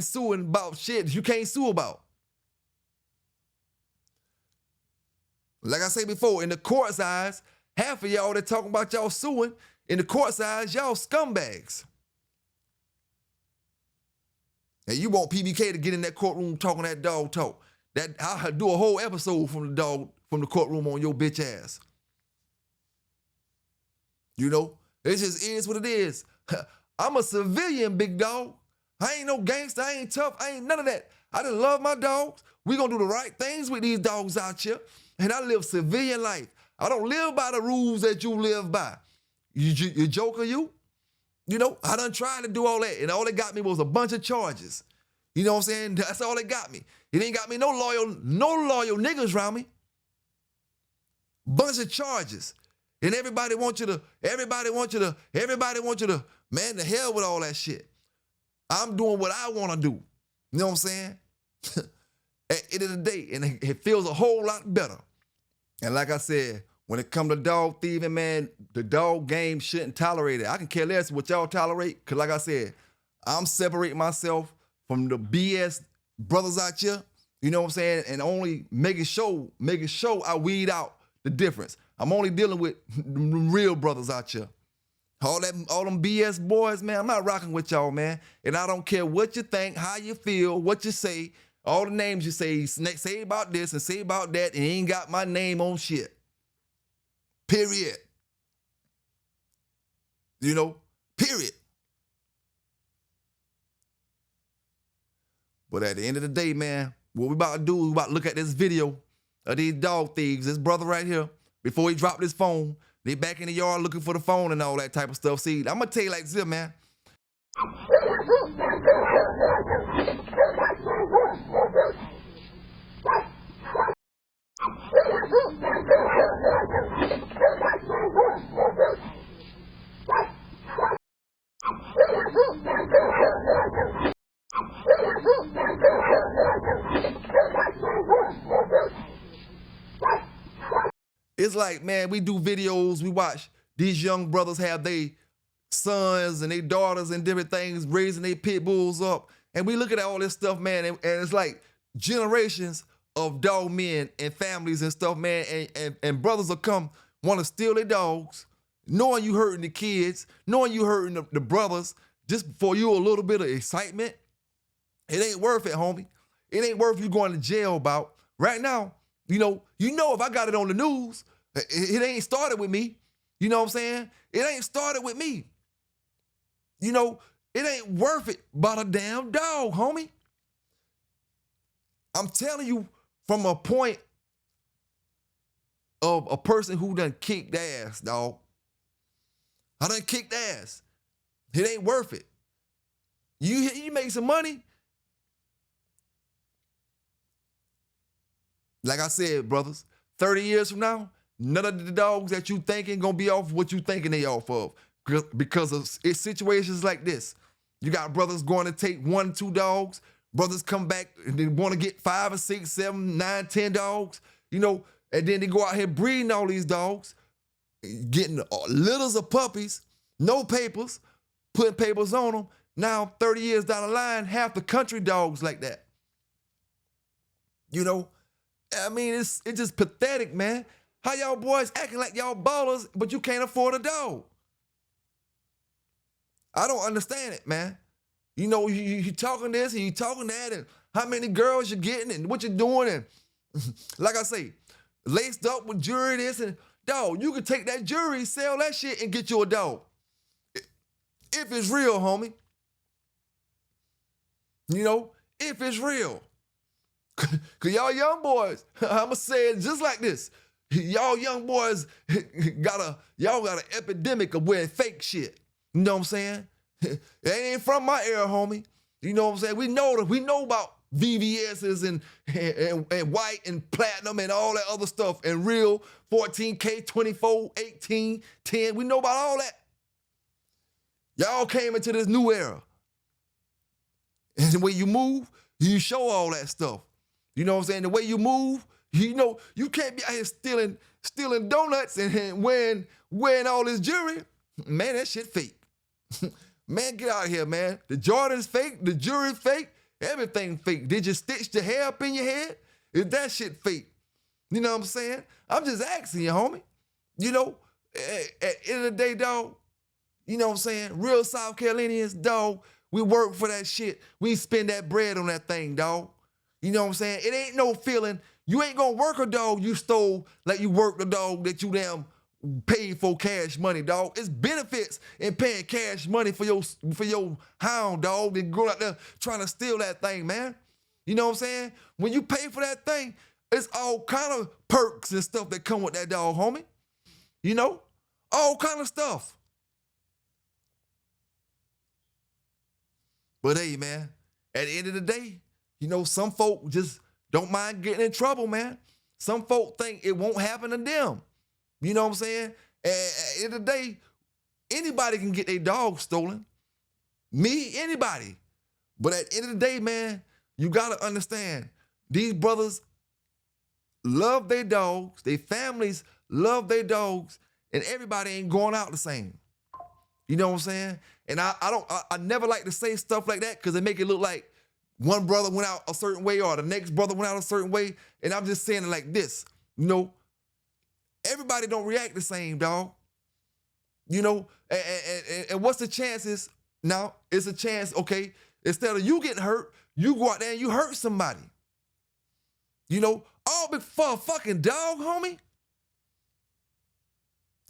suing about shit you can't sue about. Like I said before, in the court's eyes, half of y'all that talking about y'all suing, in the court's eyes, y'all scumbags. And you want PBK to get in that courtroom talking that dog talk. That I'll do a whole episode from the courtroom on your bitch ass. You know, it just is what it is. I'm a civilian, big dog. I ain't no gangster. I ain't tough. I ain't none of that. I just love my dogs. We gonna do the right things with these dogs out here. And I live civilian life. I don't live by the rules that you live by. You joker, you? You know, I done tried to do all that, and all it got me was a bunch of charges. You know what I'm saying? That's all it got me. It ain't got me no loyal niggas around me. Bunch of charges. And everybody wants you to, man, the hell with all that shit. I'm doing what I want to do. You know what I'm saying? At the end of the day, and it feels a whole lot better. And like I said, when it comes to dog thieving, man, the dog game shouldn't tolerate it. I can care less what y'all tolerate, because like I said, I'm separating myself from the BS brothers out here, you know what I'm saying, and only making sure I weed out the difference. I'm only dealing with the real brothers out here. All them BS boys, man, I'm not rocking with y'all, man. And I don't care what you think, how you feel, what you say, all the names you say about this and say about that, and ain't got my name on shit. Period. You know, period. But at the end of the day, man, what we about to do, we about to look at this video of these dog thieves, this brother right here, before he dropped his phone. They back in the yard looking for the phone and all that type of stuff. See, I'm going to tell you like this, man. It's like, man, we do videos, we watch these young brothers have their sons and their daughters and different things, raising their pit bulls up. And we look at all this stuff, man, and it's like generations of dog men and families and stuff, man, and brothers will come, want to steal their dogs, knowing you hurting the kids, knowing you hurting the brothers, just for you a little bit of excitement. It ain't worth it, homie. It ain't worth you going to jail about. Right now, you know if I got it on the news, it ain't started with me. You know what I'm saying? It ain't started with me. You know, it ain't worth it about a damn dog, homie. I'm telling you from a point of a person who done kicked ass, dog. I done kicked ass. It ain't worth it. You make some money. Like I said, brothers, 30 years from now, none of the dogs that you thinking gonna be off what you thinking they off of. Because of it's situations like this. You got brothers going to take 1, 2 dogs. Brothers come back and they want to get 5 or 6, 7, 9, 10 dogs, you know, and then they go out here breeding all these dogs, getting litters of puppies, no papers, putting papers on them. Now, 30 years down the line, half the country dogs like that. You know, I mean, it's just pathetic, man. How y'all boys acting like y'all ballers, but you can't afford a dog? I don't understand it, man. You know, you talking this and you talking that, and how many girls you're getting and what you're doing, and like I say, laced up with jewelry, this and dog. You can take that jewelry, sell that shit, and get you a dog. If it's real, homie. You know, if it's real. Cause y'all young boys, I'ma say it just like this. Y'all young boys got an epidemic of wearing fake shit. You know what I'm saying? It ain't from my era, homie. You know what I'm saying? We know about VVS's and white and platinum and all that other stuff and real 14K, 24, 18, 10. We know about all that. Y'all came into this new era. And when you move, you show all that stuff. You know what I'm saying? The way you move, you know, you can't be out here stealing donuts and wearing all this jewelry. Man, that shit fake. Man, get out of here, man. The Jordan's fake, the jewelry fake, everything fake. Did you stitch the hair up in your head? Is that shit fake? You know what I'm saying? I'm just asking you, homie. You know, at the end of the day, dog, you know what I'm saying? Real South Carolinians, dog, we work for that shit. We spend that bread on that thing, dog. You know what I'm saying? It ain't no feeling. You ain't gonna work a dog you stole like you worked a dog that you damn paid for cash money, dog. It's benefits in paying cash money for your hound, dog, and going out there trying to steal that thing, man. You know what I'm saying? When you pay for that thing, it's all kind of perks and stuff that come with that dog, homie. You know? All kind of stuff. But hey, man, at the end of the day, you know, some folk just don't mind getting in trouble, man. Some folk think it won't happen to them. You know what I'm saying? At the end of the day, anybody can get their dog stolen. Me, anybody. But at the end of the day, man, you got to understand, these brothers love their dogs, their families love their dogs, and everybody ain't going out the same. You know what I'm saying? And I never like to say stuff like that because it make it look like one brother went out a certain way or the next brother went out a certain way. And I'm just saying it like this, you know, everybody don't react the same, dog. You know, and what's the chances? Now, it's a chance, okay, instead of you getting hurt, you go out there and you hurt somebody. You know, all for a fucking dog, homie?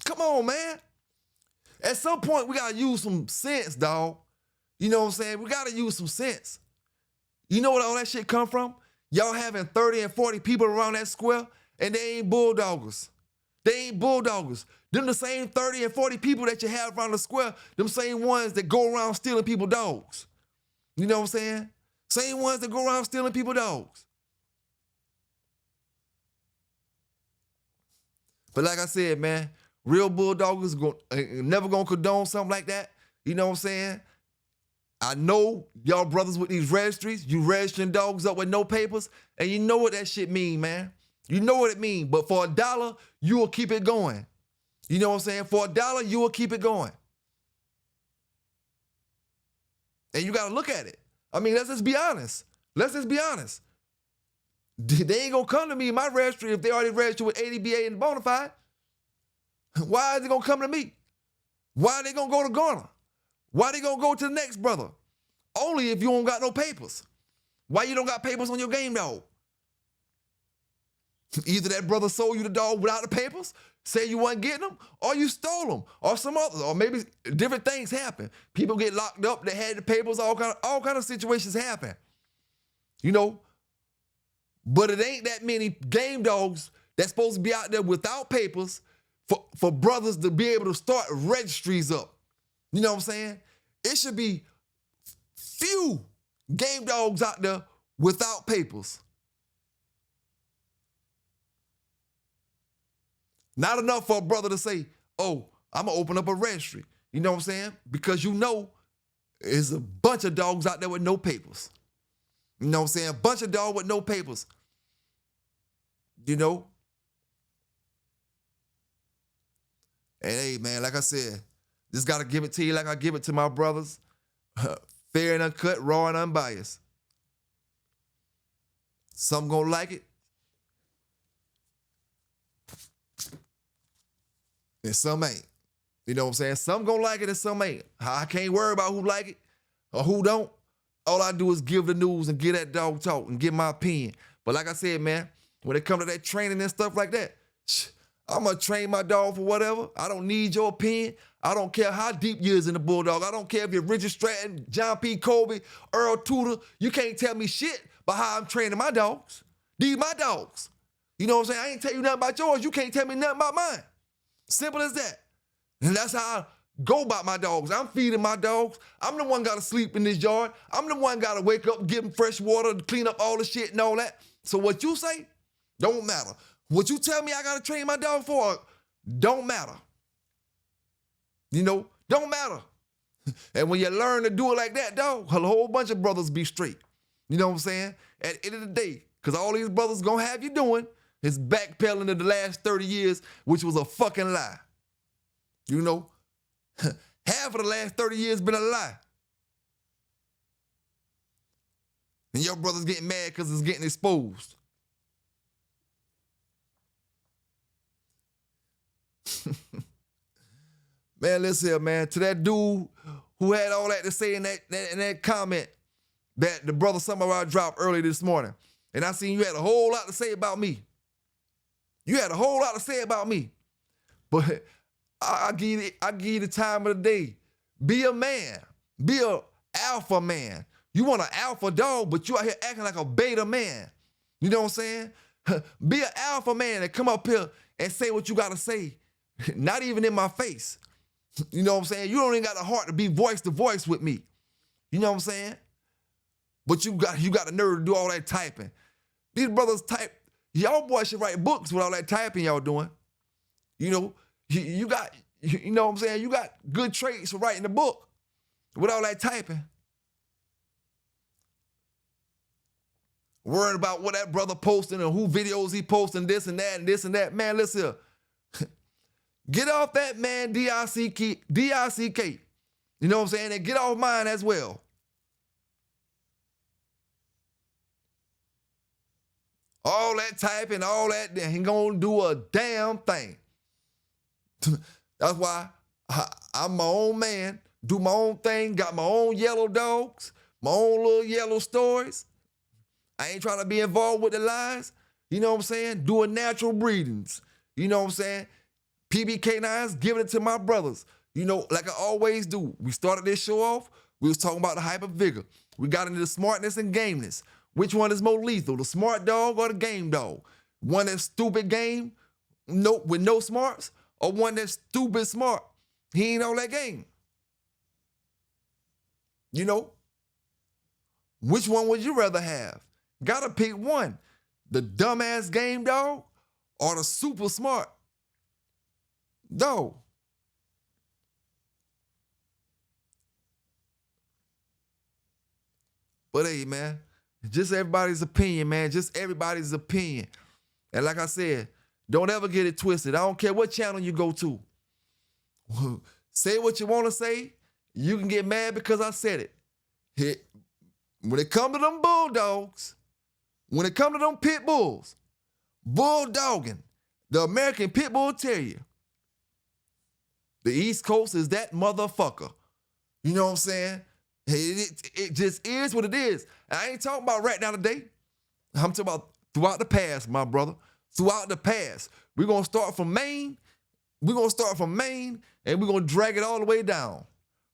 Come on, man. At some point, we gotta use some sense, dog. You know what I'm saying? We gotta use some sense. You know what all that shit come from? Y'all having 30 and 40 people around that square, and they ain't bulldoggers. They ain't bulldoggers. Them the same 30 and 40 people that you have around the square, them same ones that go around stealing people's dogs. You know what I'm saying? Same ones that go around stealing people's dogs. But like I said, man, real bulldoggers never gonna condone something like that. You know what I'm saying? I know y'all brothers with these registries, you registering dogs up with no papers, and you know what that shit mean, man. You know what it mean. But for $1, you will keep it going. You know what I'm saying? For $1, you will keep it going. And you gotta look at it. I mean, let's just be honest. Let's just be honest. They ain't gonna come to me in my registry if they already registered with ADBA and Bonafide. Why is it gonna come to me? Why are they gonna go to Garner? Why they gonna go to the next brother? Only if you don't got no papers. Why you don't got papers on your game dog? Either that brother sold you the dog without the papers, say you wasn't getting them, or you stole them, or some other, or maybe different things happen. People get locked up, they had the papers, all kind of situations happen. You know? But it ain't that many game dogs that's supposed to be out there without papers for brothers to be able to start registries up. You know what I'm saying? It should be few game dogs out there without papers. Not enough for a brother to say, oh, I'm gonna open up a registry. You know what I'm saying? Because you know there's a bunch of dogs out there with no papers. You know what I'm saying? A bunch of dogs with no papers. You know? And hey, man, like I said, just gotta give it to you like I give it to my brothers. Fair and uncut, raw and unbiased. Some gonna like it. And some ain't. You know what I'm saying? Some gonna like it and some ain't. I can't worry about who like it or who don't. All I do is give the news and get that dog talk and give my opinion. But like I said, man, when it comes to that training and stuff like that, I'm gonna train my dog for whatever. I don't need your opinion. I don't care how deep you is in the bulldog. I don't care if you're Richard Stratton, John P. Colby, Earl Tudor. You can't tell me shit about how I'm training my dogs. These my dogs. You know what I'm saying? I ain't tell you nothing about yours. You can't tell me nothing about mine. Simple as that. And that's how I go about my dogs. I'm feeding my dogs. I'm the one got to sleep in this yard. I'm the one got to wake up, give them fresh water, clean up all the shit and all that. So what you say, don't matter. What you tell me I got to train my dog for, don't matter. You know, don't matter. And when you learn to do it like that, dog, a whole bunch of brothers be straight. You know what I'm saying? At the end of the day, because all these brothers going to have you doing is backpedaling to the last 30 years, which was a fucking lie. You know, half of the last 30 years been a lie. And your brothers getting mad because it's getting exposed. Man, listen here, man. To that dude who had all that to say in that comment that the brother Summerall dropped early this morning. And I seen you had a whole lot to say about me. You had a whole lot to say about me. But I give you the time of the day. Be a man. Be a alpha man. You want an alpha dog, but you out here acting like a beta man. You know what I'm saying? Be an alpha man and come up here and say what you got to say. Not even in my face. You know what I'm saying? You don't even got the heart to be voice to voice with me. You know what I'm saying? But you got the nerve to do all that typing. These brothers type. Y'all boys should write books with all that typing y'all doing. You know, you got, you know what I'm saying? You got good traits for writing a book with all that typing. Worrying about what that brother posting and who videos he posting, this and that and this and that. Man, listen here. Get off that man, D-I-C-K. You know what I'm saying? And get off mine as well. All that typing, all that, ain't gonna do a damn thing. That's why I'm my own man, do my own thing, got my own yellow dogs, my own little yellow stories. I ain't trying to be involved with the lies. You know what I'm saying? Doing natural breedings. You know what I'm saying? PB K9s, giving it to my brothers. You know, like I always do. We started this show off, we was talking about the hyper vigor. We got into the smartness and gameness. Which one is more lethal, the smart dog or the game dog? One that's stupid game, with no smarts, or one that's stupid smart? He ain't on that game. You know? Which one would you rather have? Gotta pick one. The dumbass game dog or the super smart dog? But hey, man, just everybody's opinion, man. Just everybody's opinion. And like I said, don't ever get it twisted. I don't care what channel you go to. Say what you want to say. You can get mad because I said it. When it comes to them bulldogs, when it comes to them pit bulls, bulldogging, the American pit bull terrier, the East Coast is that motherfucker. You know what I'm saying? It just is what it is. I ain't talking about right now today. I'm talking about throughout the past, my brother. Throughout the past. We're going to start from Maine. We're going to start from Maine, and we're going to drag it all the way down.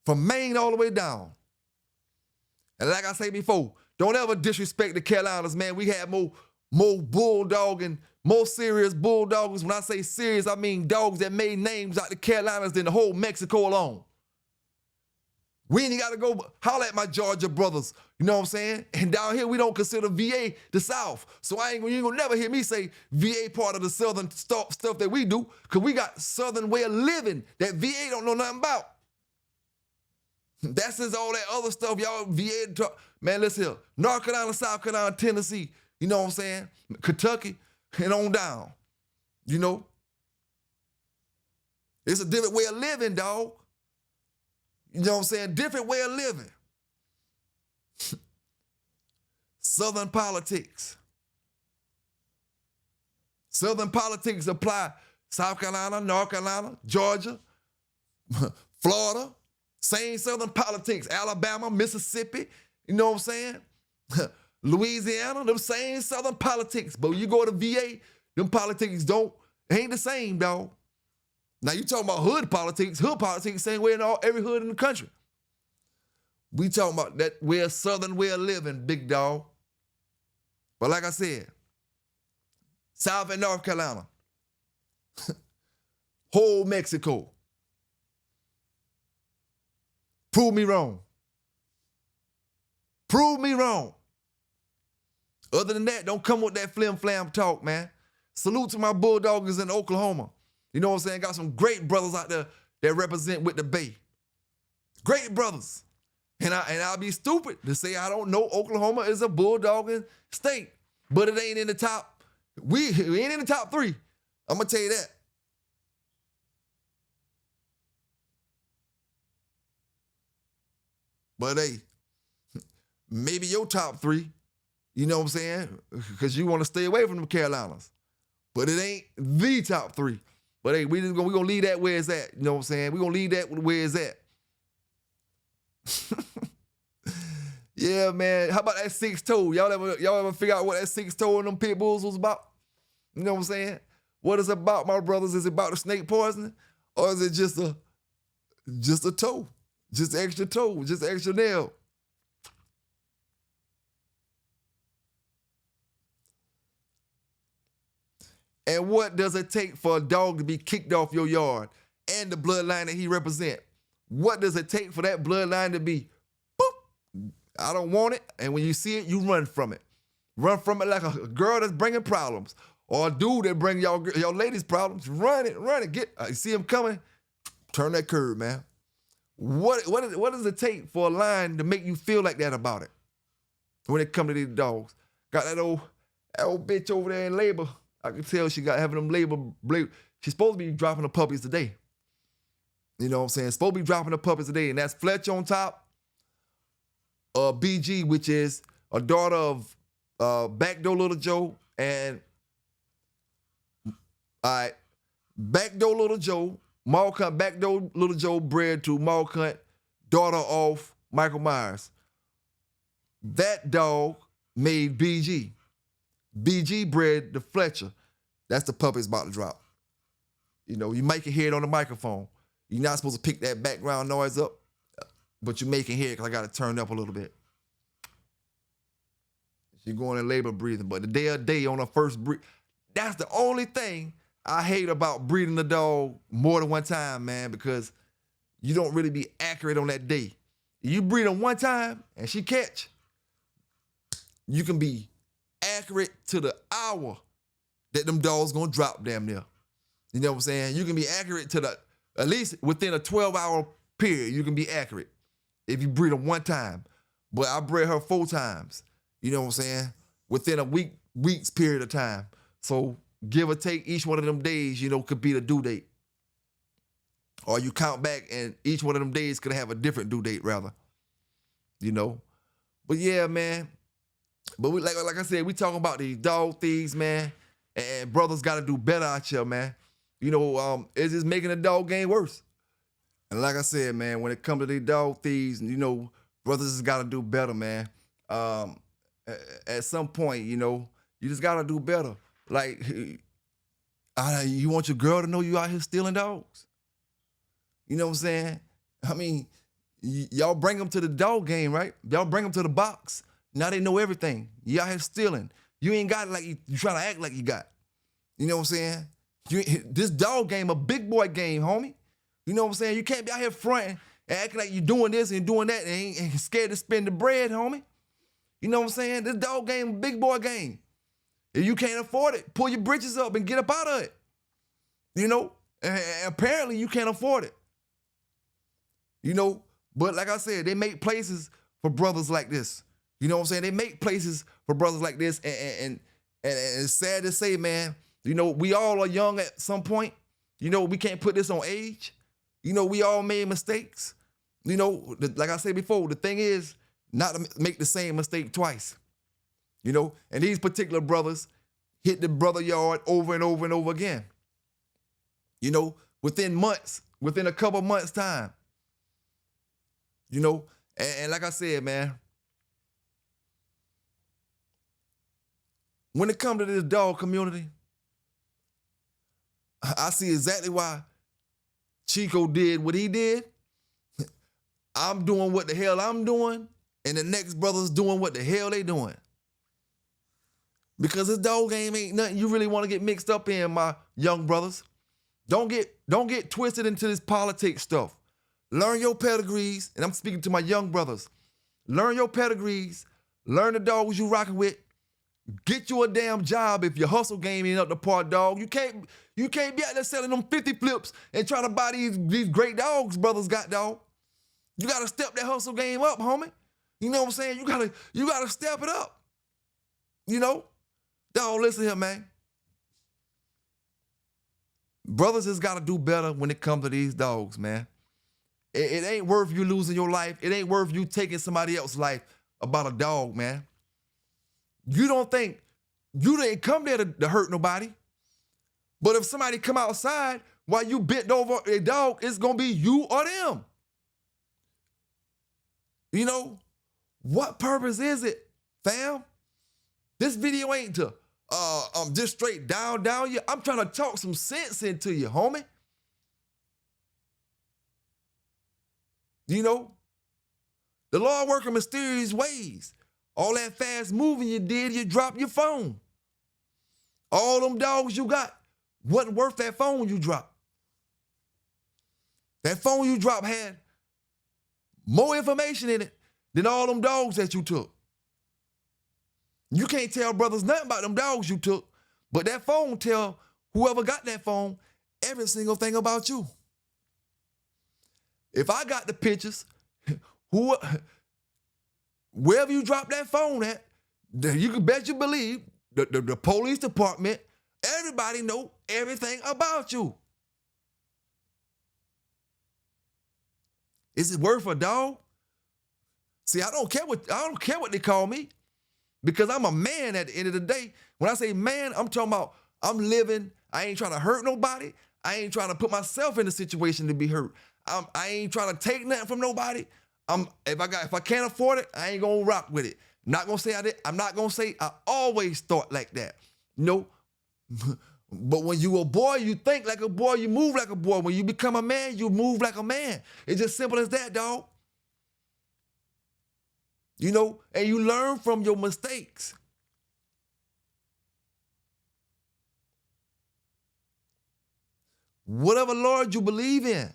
From Maine all the way down. And like I say before, don't ever disrespect the Carolinas, man. We had more bulldogging, more serious bulldoggers. When I say serious, I mean dogs that made names out the Carolinas than the whole Mexico alone. We ain't got to go holler at my Georgia brothers, you know what I'm saying? And down here, we don't consider VA the South. So you ain't gonna never hear me say VA part of the Southern stuff that we do, because we got Southern way of living that VA don't know nothing about. That's just all that other stuff y'all VA talk. Man, listen here. North Carolina, South Carolina, Tennessee, you know what I'm saying? Kentucky, and on down, you know? It's a different way of living, dog. You know what I'm saying? Different way of living. Southern politics. Southern politics apply South Carolina, North Carolina, Georgia, Florida. Same Southern politics. Alabama, Mississippi. You know what I'm saying? Louisiana, them same Southern politics. But when you go to VA, them politics ain't the same, dog. Now you talking about hood politics same way in every hood in the country. We talking about that Southern way of living, big dog. But like I said, South and North Carolina, whole Mexico. Prove me wrong. Prove me wrong. Other than that, don't come with that flim-flam talk, man. Salute to my bulldoggers in Oklahoma. You know what I'm saying? Got some great brothers out there that represent with the Bay. Great brothers. And I'll be stupid to say I don't know Oklahoma is a bulldogging state. But it ain't in the top. We ain't in the top 3. I'm going to tell you that. But hey, maybe your top 3, you know what I'm saying? Because you want to stay away from the Carolinas. But it ain't the top 3. But hey, we gonna leave that where it's at. You know what I'm saying? We're gonna leave that where it's at. Yeah, man. How about that 6-toe? Y'all ever figure out what that 6-toe in them pit bulls was about? You know what I'm saying? What is it about, my brothers? Is it about the snake poisoning? Or is it just a toe? Just extra toe, just extra nail. And what does it take for a dog to be kicked off your yard and the bloodline that he represents? What does it take for that bloodline to be, boop, I don't want it. And when you see it, you run from it. Run from it like a girl that's bringing problems or a dude that bring your ladies problems. Run it. You see him coming, turn that curve, man. What does it take for a line to make you feel like that about it when it comes to these dogs? Got that old bitch over there in labor. I can tell she got having them labor. She's supposed to be dropping the puppies today. You know what I'm saying? Supposed to be dropping the puppies today. And that's Fletch on top. BG, which is a daughter of Backdoor Little Joe. And Backdoor Little Joe, Malcunt, Backdoor Little Joe bred to Malcunt, daughter of Michael Myers. That dog made BG. BG bred the Fletcher. That's the puppy's about to drop. You know, you might can hear it on the microphone. You're not supposed to pick that background noise up, but you make it hear it because I got it turned up a little bit. She's going in labor breathing, but the day on her first breed, that's the only thing I hate about breeding a dog more than one time, man, because you don't really be accurate on that day. You breed them one time and she catch, you can be accurate to the hour that them dogs gonna drop damn near. You know what I'm saying? You can be accurate to at least within a 12-hour period, you can be accurate if you breed them one time. But I bred her 4 times. You know what I'm saying? Within a week's period of time. So give or take, each one of them days, could be the due date. Or you count back and each one of them days could have a different due date, rather. But yeah, man. But we, like I said, we talking about these dog thieves, man. And brothers got to do better out here, man. It's just making the dog game worse. And like I said, man, when it comes to these dog thieves, brothers just got to do better, man. At some point, you just got to do better. Like, you want your girl to know you out here stealing dogs? You know what I'm saying? I mean, y'all bring them to the dog game, right? Y'all bring them to the box. Now they know everything. You out here stealing. You ain't got it like you trying to act like you got. You know what I'm saying? This dog game, a big boy game, homie. You know what I'm saying? You can't be out here fronting and acting like you're doing this and doing that and ain't scared to spend the bread, homie. You know what I'm saying? This dog game, a big boy game. If you can't afford it, pull your britches up and get up out of it. And apparently you can't afford it. But like I said, they make places for brothers like this. You know what I'm saying? They make places for brothers like this. And it's sad to say, man, we all are young at some point. We can't put this on age. We all made mistakes. Like I said before, the thing is not to make the same mistake twice. And these particular brothers hit the brother yard over and over and over again. Within a couple months' time. And like I said, man, when it comes to this dog community, I see exactly why Chico did what he did. I'm doing what the hell I'm doing, and the next brother's doing what the hell they doing. Because this dog game ain't nothing you really want to get mixed up in, my young brothers. Don't get twisted into this politics stuff. Learn your pedigrees, and I'm speaking to my young brothers. Learn your pedigrees. Learn the dogs you rocking with. Get you a damn job if your hustle game ain't up to par, dog. You can't be out there selling them 50 flips and trying to buy these great dogs brothers got, dog. You gotta step that hustle game up, homie. You know what I'm saying? You gotta step it up. Dog, listen here, man. Brothers just gotta do better when it comes to these dogs, man. It ain't worth you losing your life. It ain't worth you taking somebody else's life about a dog, man. You don't think you didn't come there to hurt nobody. But if somebody come outside while you bent over a dog, it's going to be you or them. What purpose is it, fam? This video ain't to just straight down you. I'm trying to talk some sense into you, homie. The Lord work in mysterious ways. All that fast moving you did, you dropped your phone. All them dogs you got wasn't worth that phone you dropped. That phone you dropped had more information in it than all them dogs that you took. You can't tell brothers nothing about them dogs you took, but that phone tell whoever got that phone every single thing about you. If I got the pictures, wherever you drop that phone at, you can bet you believe the police department, everybody know everything about you. Is it worth a dog? See, I don't care what they call me, because I'm a man at the end of the day. When I say man, I'm talking about I'm living. I ain't trying to hurt nobody. I ain't trying to put myself in a situation to be hurt. I ain't trying to take nothing from nobody. If I can't afford it, I ain't gonna rock with it. Not gonna say I did. I'm not gonna say I always thought like that. But when you a boy, you think like a boy, you move like a boy. When you become a man, you move like a man. It's just simple as that, dog. And you learn from your mistakes. Whatever Lord you believe in,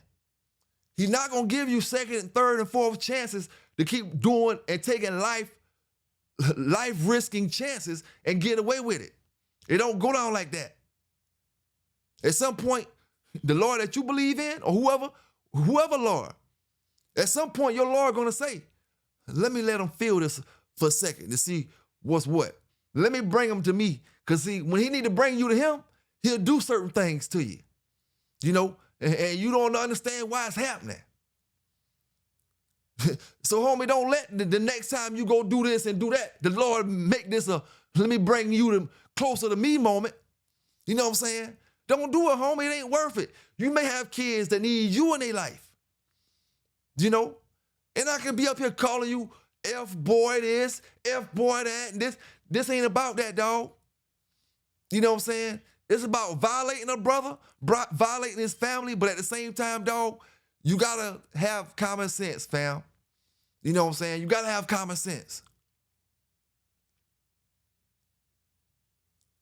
He's not going to give you second, third, and fourth chances to keep doing and taking life life-risking chances and get away with it. It don't go down like that. At some point, the Lord that you believe in, or whoever Lord, at some point your Lord gonna say, let me let him feel this for a second to see what's what. Let me bring him to me. Because see, when he need to bring you to him, he'll do certain things to you. You know, and you don't understand why it's happening. So homie, don't let the next time you go do this and do that, the Lord make this a, let me bring you to closer to me moment. You know what I'm saying? Don't do it, homie. It ain't worth it. You may have kids that need you in their life. You know? And I can be up here calling you F-boy this, F-boy that, and this. This ain't about that, dog. You know what I'm saying? It's about violating a brother, violating his family, but at the same time, dog, you gotta have common sense, fam. You know what I'm saying? You gotta have common sense.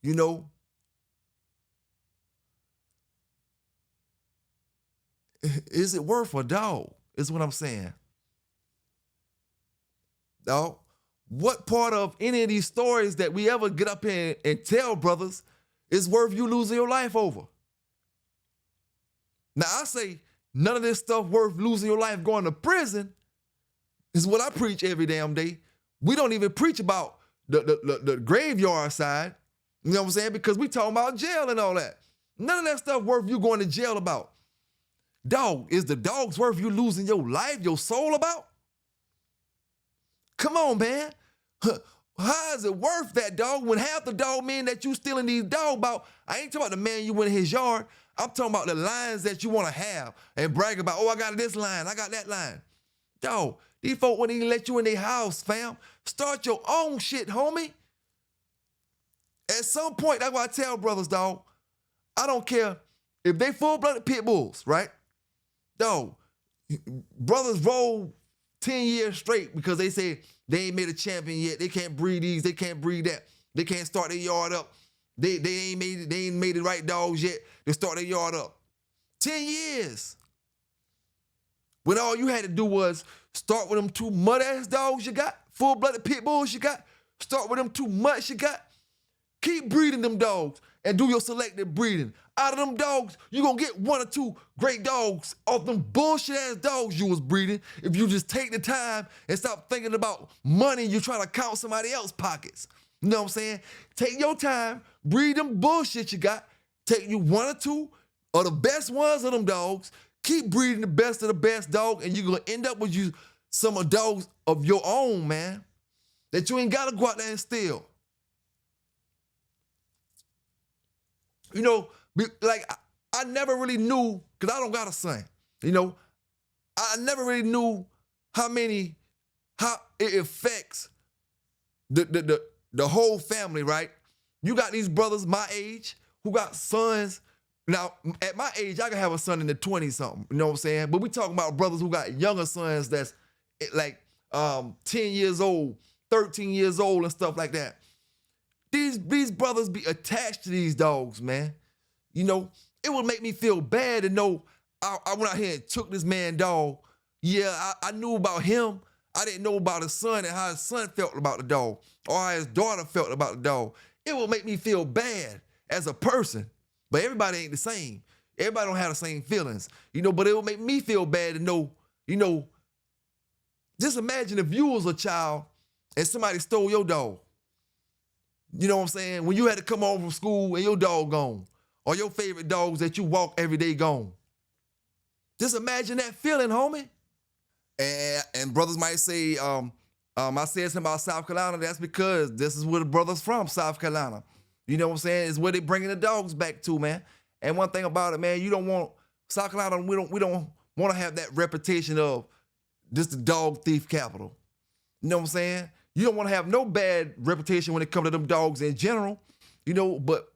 You know? Is it worth a dog? Is what I'm saying. Dog, what part of any of these stories that we ever get up here and tell brothers is worth you losing your life over? Now, I say none of this stuff worth losing your life going to prison is what I preach every damn day. We don't even preach about the graveyard side, you know what I'm saying? Because we talking about jail and all that. None of that stuff worth you going to jail about. Dog, is the dogs worth you losing your life, your soul about? Come on, man. How is it worth that, dog, when half the dog men that you stealing these dog about, I ain't talking about the man you went in his yard. I'm talking about the lines that you want to have and brag about, oh, I got this line, I got that line. Dog, these folk wouldn't even let you in their house, fam. Start your own shit, homie. At some point, that's why I tell brothers, dog, I don't care if they full-blooded pit bulls, right? Dog, brothers roll 10 years straight because they say they ain't made a champion yet. They can't breed these. They can't breed that. They can't start their yard up. They ain't made the right dogs yet to start their yard up. 10 years. When all you had to do was start with them 2 mud-ass dogs you got, full-blooded pit bulls you got, start with them 2 mutts you got, keep breeding them dogs and do your selective breeding. Out of them dogs, you're going to get 1 or 2 great dogs off them bullshit-ass dogs you was breeding if you just take the time and stop thinking about money you're trying to count somebody else's pockets. You know what I'm saying? Take your time, breed them bullshit you got, take you 1 or 2 of the best ones of them dogs, keep breeding the best of the best dog, and you're going to end up with you some of dogs of your own, man, that you ain't got to go out there and steal. You know, like, I never really knew, because I don't got a son, you know, I never really knew how it affects the whole family, right? You got these brothers my age who got sons. Now, at my age, I can have a son in the 20-something, you know what I'm saying? But we talking about brothers who got younger sons that's like 10 years old, 13 years old and stuff like that. These brothers be attached to these dogs, man. You know, it would make me feel bad to know I went out here and took this man dog. Yeah, I knew about him. I didn't know about his son and how his son felt about the dog or how his daughter felt about the dog. It would make me feel bad as a person. But everybody ain't the same. Everybody don't have the same feelings. You know, but it would make me feel bad to know, you know, just imagine if you was a child and somebody stole your dog. You know what I'm saying? When you had to come home from school and your dog gone, or your favorite dogs that you walk every day gone. Just imagine that feeling, homie. And brothers might say, I said something about South Carolina. That's because this is where the brothers from, South Carolina. You know what I'm saying? It's where they bringing the dogs back to, man. And one thing about it, man, you don't want South Carolina. We don't want to have that reputation of this the dog thief capital. You know what I'm saying? You don't want to have no bad reputation when it comes to them dogs in general. You know, but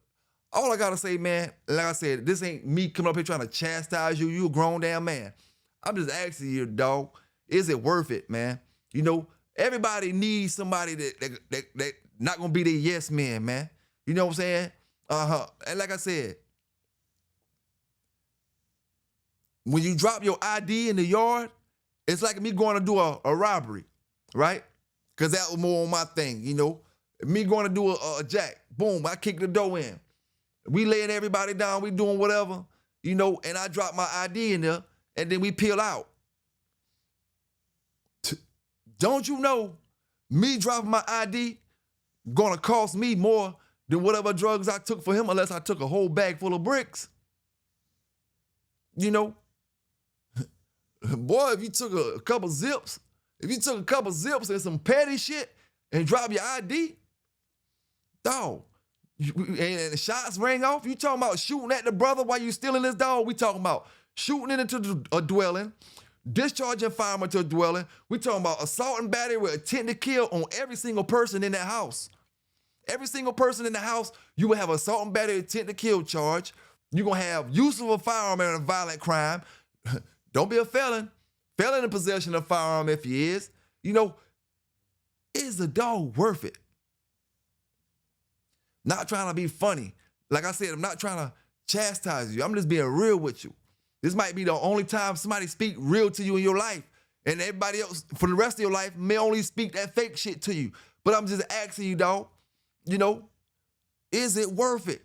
all I gotta say, man, like I said, this ain't me coming up here trying to chastise you. You a grown damn man. I'm just asking you, dog, is it worth it, man? You know, everybody needs somebody that not gonna be their yes man, man. You know what I'm saying? And like I said, when you drop your ID in the yard, it's like me going to do a robbery, right? Cause that was more on my thing, you know. Me going to do a jack, boom, I kick the door in. We laying everybody down, we doing whatever, you know, and I drop my ID in there, and then we peel out. Don't you know, me dropping my ID gonna cost me more than whatever drugs I took for him unless I took a whole bag full of bricks? You know? Boy, if you took a couple zips, and some petty shit and drop your ID, dog, and the shots rang off, you talking about shooting at the brother while you stealing this dog? We talking about shooting it into a dwelling, discharging firearm to a dwelling. We talking about assault and battery with intent to kill on every single person in that house. Every single person in the house, you will have assault and battery intent to kill charge. You're going to have use of a firearm in a violent crime. Don't be a felon. Felon in possession of a firearm if he is. You know, is the dog worth it? Not trying to be funny. Like I said, I'm not trying to chastise you. I'm just being real with you. This might be the only time somebody speak real to you in your life. And everybody else for the rest of your life may only speak that fake shit to you. But I'm just asking you, dog, you know, is it worth it?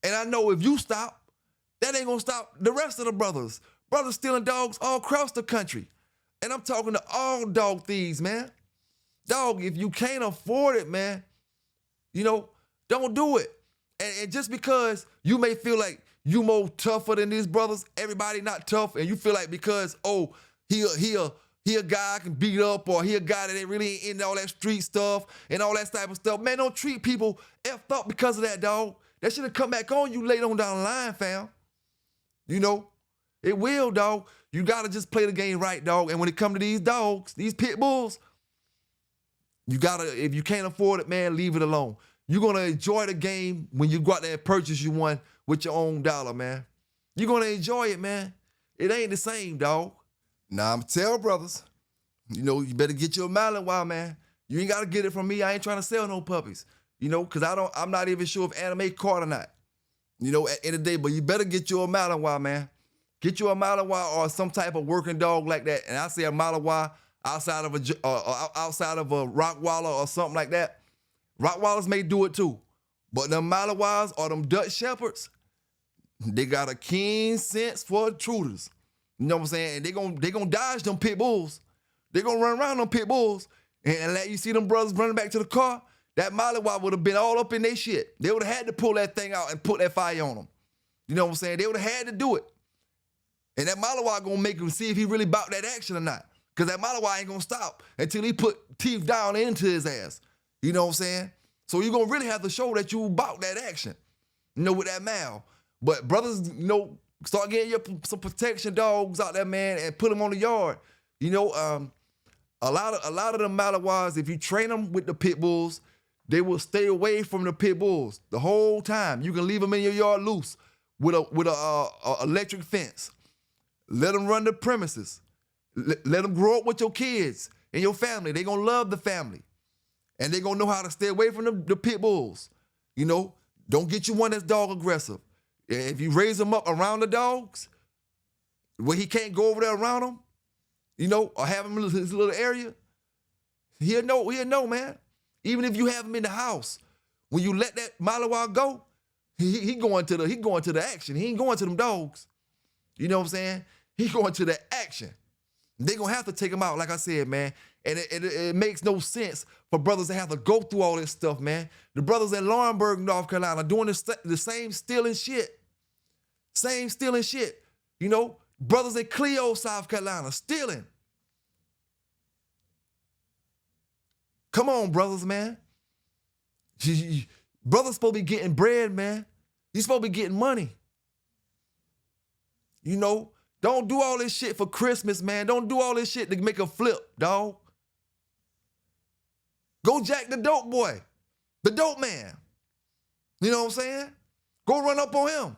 And I know if you stop, that ain't gonna stop the rest of the brothers. Brothers stealing dogs all across the country. And I'm talking to all dog thieves, man. Dog, if you can't afford it, man, you know, don't do it. And just because you may feel like you more tougher than these brothers, everybody not tough, and you feel like because, oh, he a guy I can beat up, or he a guy that ain't really into all that street stuff and all that type of stuff. Man, don't treat people effed up because of that, dog. That should have come back on you later on down the line, fam. You know, it will, dog. You gotta just play the game right, dog. And when it come to these dogs, these pit bulls, you gotta, if you can't afford it, man, leave it alone. You're gonna enjoy the game when you go out there and purchase you one with your own dollar, man. You're gonna enjoy it, man. It ain't the same, dog. Now, I'm tell brothers, you know, you better get you a Malinois, man. You ain't gotta get it from me. I ain't trying to sell no puppies, you know, because I'm not even sure if anime caught or not, you know, at the end of the day, but you better get you a Malinois, man. Get you a Malinois or some type of working dog like that. And I say a Malinois outside of a Rottweiler or something like that. Rottweilers may do it too, but them Malinois or them Dutch Shepherds, they got a keen sense for intruders. You know what I'm saying? And they gonna dodge them pit bulls. They gonna run around them pit bulls and let you see them brothers running back to the car. That Malinois would have been all up in their shit. They would have had to pull that thing out and put that fire on them. You know what I'm saying? They would have had to do it. And that Malinois gonna make him see if he really bought that action or not. Because that Malinois ain't gonna stop until he put teeth down into his ass. You know what I'm saying? So you're gonna really have to show that you bought that action, you know, with that mal. But brothers, you know, start getting some protection dogs out there, man, and put them on the yard. You know, a lot of the Malinois, if you train them with the pit bulls, they will stay away from the pit bulls the whole time. You can leave them in your yard loose with a electric fence. Let them run the premises. Let them grow up with your kids and your family. They gonna love the family. And they gonna know how to stay away from the pit bulls. You know, don't get you one that's dog aggressive. If you raise him up around the dogs, where he can't go over there around them, you know, or have him in his little area, he'll know, man. Even if you have him in the house, when you let that Malinois go, he going to the action. He ain't going to them dogs. You know what I'm saying? He going to the action. They gonna have to take him out, like I said, man. And it makes no sense for brothers to have to go through all this stuff, man. The brothers in Laurinburg, North Carolina, doing the same stealing shit. Same stealing shit. You know, brothers in Clio, South Carolina, stealing. Come on, brothers, man. Brothers supposed to be getting bread, man. You supposed to be getting money. You know, don't do all this shit for Christmas, man. Don't do all this shit to make a flip, dog. Go jack the dope boy, the dope man. You know what I'm saying? Go run up on him.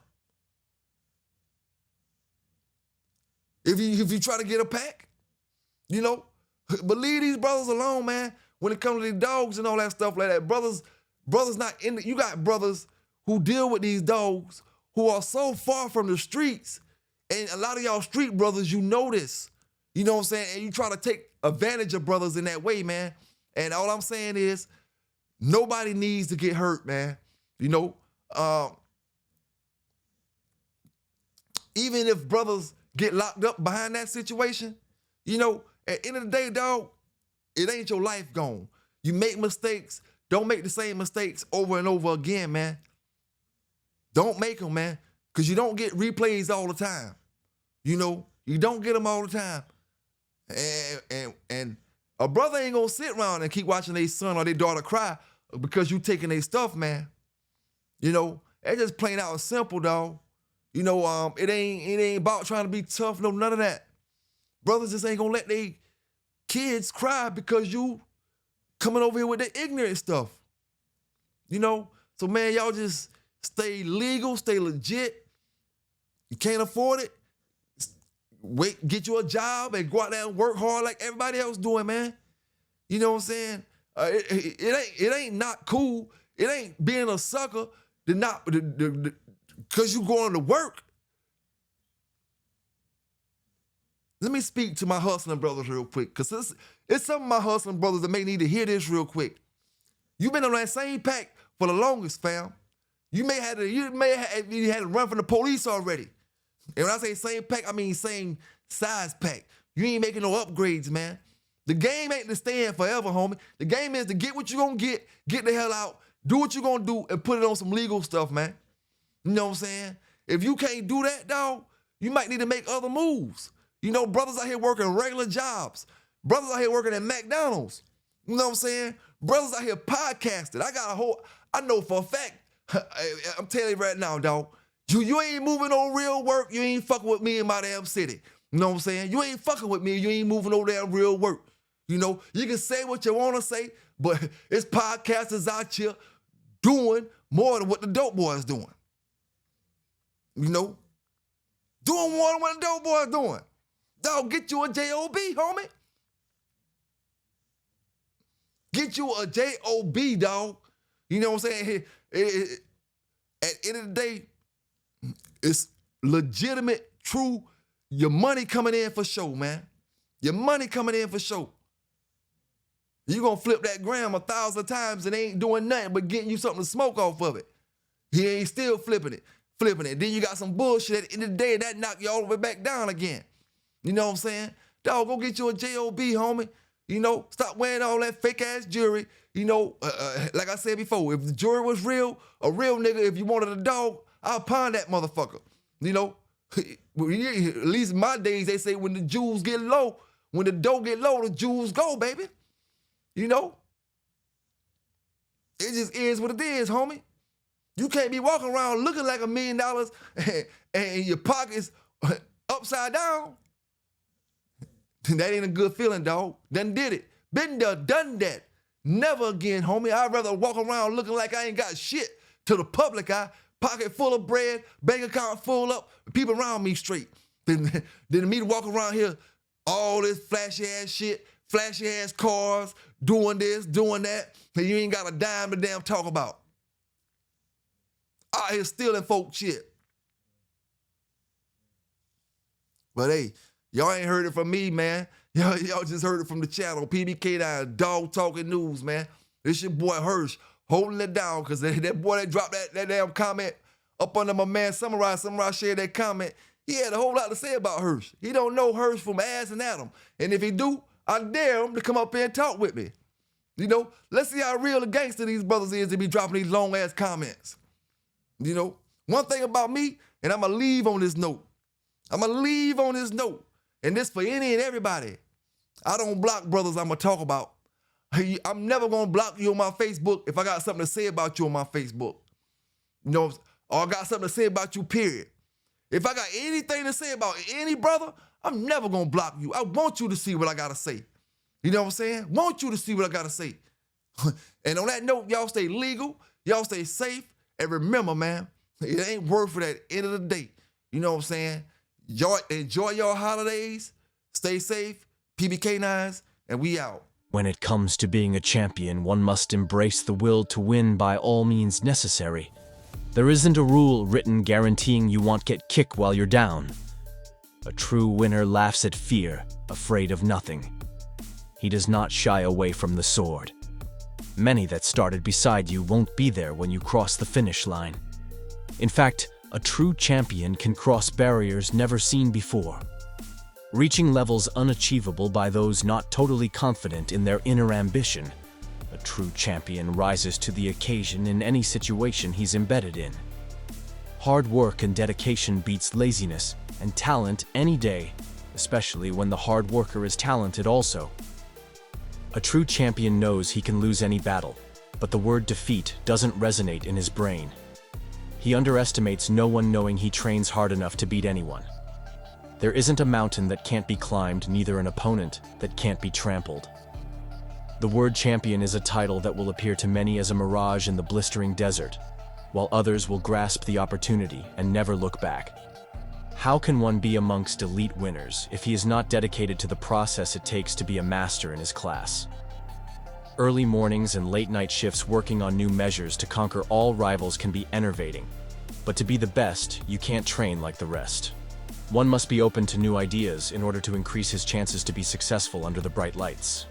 If you try to get a pack, you know, but leave these brothers alone, man. When it comes to these dogs and all that stuff like that, brothers not in. You got brothers who deal with these dogs who are so far from the streets, and a lot of y'all street brothers, you know this. You know what I'm saying? And you try to take advantage of brothers in that way, man. And all I'm saying is, nobody needs to get hurt, man. You know, even if brothers get locked up behind that situation, you know, at the end of the day, dog, it ain't your life gone. You make mistakes. Don't make the same mistakes over and over again, man. Don't make them, man, because you don't get replays all the time. You know, you don't get them all the time. And a brother ain't gonna sit around and keep watching their son or their daughter cry because you taking their stuff, man. You know, it's just plain out and simple, dog. You know, it ain't about trying to be tough, no, none of that. Brothers just ain't gonna let their kids cry because you coming over here with the ignorant stuff. You know? So, man, y'all just stay legal, stay legit. You can't afford it, wait, get you a job and go out there and work hard like everybody else doing, man. You know what I'm saying? It ain't not cool. It ain't being a sucker because you going to work. Let me speak to my hustling brothers real quick, because it's some of my hustling brothers that may need to hear this real quick. You've been on that same pack for the longest, fam. You may have to run from the police already. And when I say same pack, I mean same size pack. You ain't making no upgrades, man. The game ain't to stay in forever, homie. The game is to get what you gonna get the hell out, do what you gonna do, and put it on some legal stuff, man. You know what I'm saying? If you can't do that, dog, you might need to make other moves. You know, brothers out here working regular jobs. Brothers out here working at McDonald's. You know what I'm saying? Brothers out here podcasting. I know for a fact, I'm telling you right now, dog, you ain't moving on real work. You ain't fucking with me in my damn city. You know what I'm saying? You ain't fucking with me. You ain't moving no damn real work. You know, you can say what you want to say, but it's podcasters out here doing more than what the dope boys doing. You know? Doing more than what the dope boys doing. Dog, get you a JOB, homie. Get you a JOB, dog. You know what I'm saying? At the end of the day, it's legitimate, true. Your money coming in for sure, man. Your money coming in for sure. You gonna flip that gram 1,000 times and ain't doing nothing but getting you something to smoke off of it. He ain't still flipping it. Then you got some bullshit at the end of the day, and that knock you all the way back down again. You know what I'm saying? Dog, go get you a JOB, homie. You know, stop wearing all that fake-ass jewelry. You know, like I said before, if the jewelry was real, a real nigga, if you wanted a dog, I'll pawn that motherfucker. You know, at least in my days, they say when the jewels get low, when the dough get low, the jewels go, baby. You know? It just is what it is, homie. You can't be walking around looking like $1 million and your pockets upside down. That ain't a good feeling, dog. Done did it. Been there, done that. Never again, homie. I'd rather walk around looking like I ain't got shit to the public eye, pocket full of bread, bank account full up, people around me straight, than me to walk around here, all this flashy ass shit, flashy ass cars, doing this, doing that, and you ain't got a dime to damn talk about. Out here stealing folk shit. But hey, y'all ain't heard it from me, man. Y'all just heard it from the channel. PBK9, Dog Talking News, man. This your boy Hirsch holding it down, because that boy that dropped that damn comment up under my man Samurai shared that comment. He had a whole lot to say about Hirsch. He don't know Hirsch from ass and Adam. And if he do, I dare him to come up here and talk with me. You know, let's see how real the gangster these brothers is to be dropping these long ass comments. You know, one thing about me, and I'm going to leave on this note. And this for any and everybody. I don't block brothers I'm going to talk about. I'm never going to block you on my Facebook if I got something to say about you on my Facebook. You know, or I got something to say about you, period. If I got anything to say about any brother, I'm never going to block you. I want you to see what I got to say. You know what I'm saying? Want you to see what I got to say. And on that note, y'all stay legal, y'all stay safe, and remember, man, it ain't worth it at the end of the day. You know what I'm saying? Enjoy your holidays, stay safe, PBK9s, and we out. When it comes to being a champion, one must embrace the will to win by all means necessary. There isn't a rule written guaranteeing you won't get kicked while you're down. A true winner laughs at fear, afraid of nothing. He does not shy away from the sword. Many that started beside you won't be there when you cross the finish line. In fact, a true champion can cross barriers never seen before, reaching levels unachievable by those not totally confident in their inner ambition. A true champion rises to the occasion in any situation he's embedded in. Hard work and dedication beats laziness and talent any day, especially when the hard worker is talented also. A true champion knows he can lose any battle, but the word defeat doesn't resonate in his brain. He underestimates no one, knowing he trains hard enough to beat anyone. There isn't a mountain that can't be climbed, neither an opponent that can't be trampled. The word champion is a title that will appear to many as a mirage in the blistering desert, while others will grasp the opportunity and never look back. How can one be amongst elite winners if he is not dedicated to the process it takes to be a master in his class? Early mornings and late night shifts working on new measures to conquer all rivals can be enervating, but to be the best, you can't train like the rest. One must be open to new ideas in order to increase his chances to be successful under the bright lights.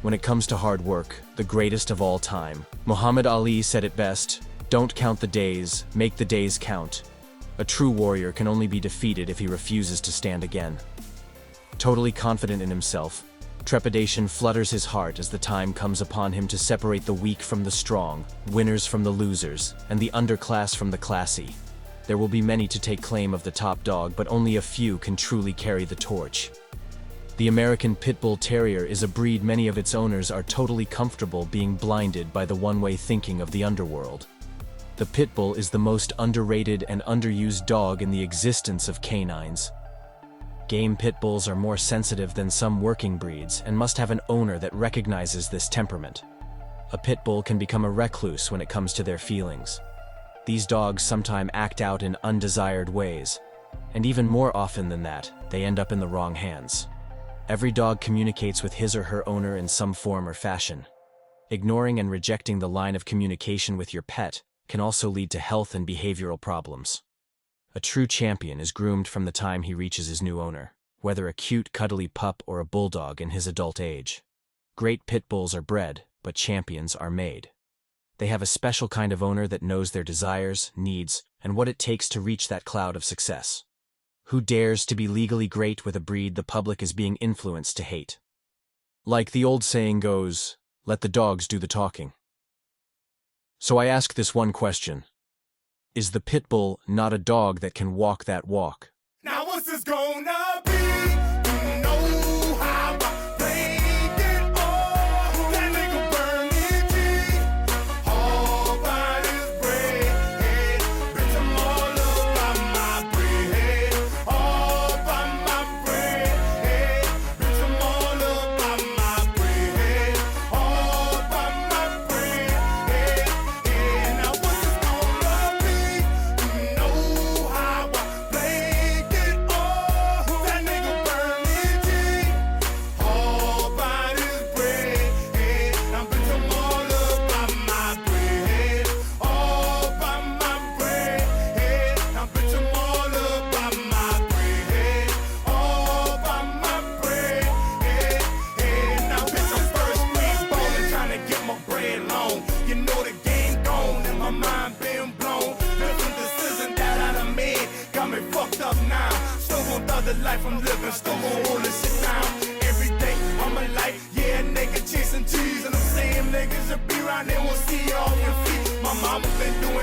When it comes to hard work, the greatest of all time, Muhammad Ali said it best: "Don't count the days, make the days count." A true warrior can only be defeated if he refuses to stand again. Totally confident in himself, trepidation flutters his heart as the time comes upon him to separate the weak from the strong, winners from the losers, and the underclass from the classy. There will be many to take claim of the top dog, but only a few can truly carry the torch. The American Pitbull Terrier is a breed many of its owners are totally comfortable being blinded by the one-way thinking of the underworld. The Pitbull is the most underrated and underused dog in the existence of canines. Game Pitbulls are more sensitive than some working breeds and must have an owner that recognizes this temperament. A Pitbull can become a recluse when it comes to their feelings. These dogs sometimes act out in undesired ways, and even more often than that, they end up in the wrong hands. Every dog communicates with his or her owner in some form or fashion. Ignoring and rejecting the line of communication with your pet can also lead to health and behavioral problems. A true champion is groomed from the time he reaches his new owner, whether a cute, cuddly pup or a bulldog in his adult age. Great pit bulls are bred, but champions are made. They have a special kind of owner that knows their desires, needs, and what it takes to reach that cloud of success. Who dares to be legally great with a breed the public is being influenced to hate? Like the old saying goes, let the dogs do the talking. So I ask this one question: is the pit bull not a dog that can walk that walk? Now what's this gonna be? You know how I played it all. That nigga burn it deep. All by his bread. Bitch, I'm all up by my bread. All by my bread. Bitch, I'm all up by my bread. All by my bread. Now what's this gonna be? You know how I played it all. That nigga burn it deep. All by his bread. Now bitch, I'm all up by my bread. All by my bread. Now bitch, I'm all up by my bread. All by my bread. Now bitch, I'm first green ballin', tryna get my bread long. You know the game gone and my mind been blown. Different decisions that I done made got me fucked up now. Still gon' thug the life I'm living, still gon' hold this shit down. Every day of my life, yeah, nigga chasing cheese. And I'm saying niggas should be around there, won't see you off your feet. My mama been doing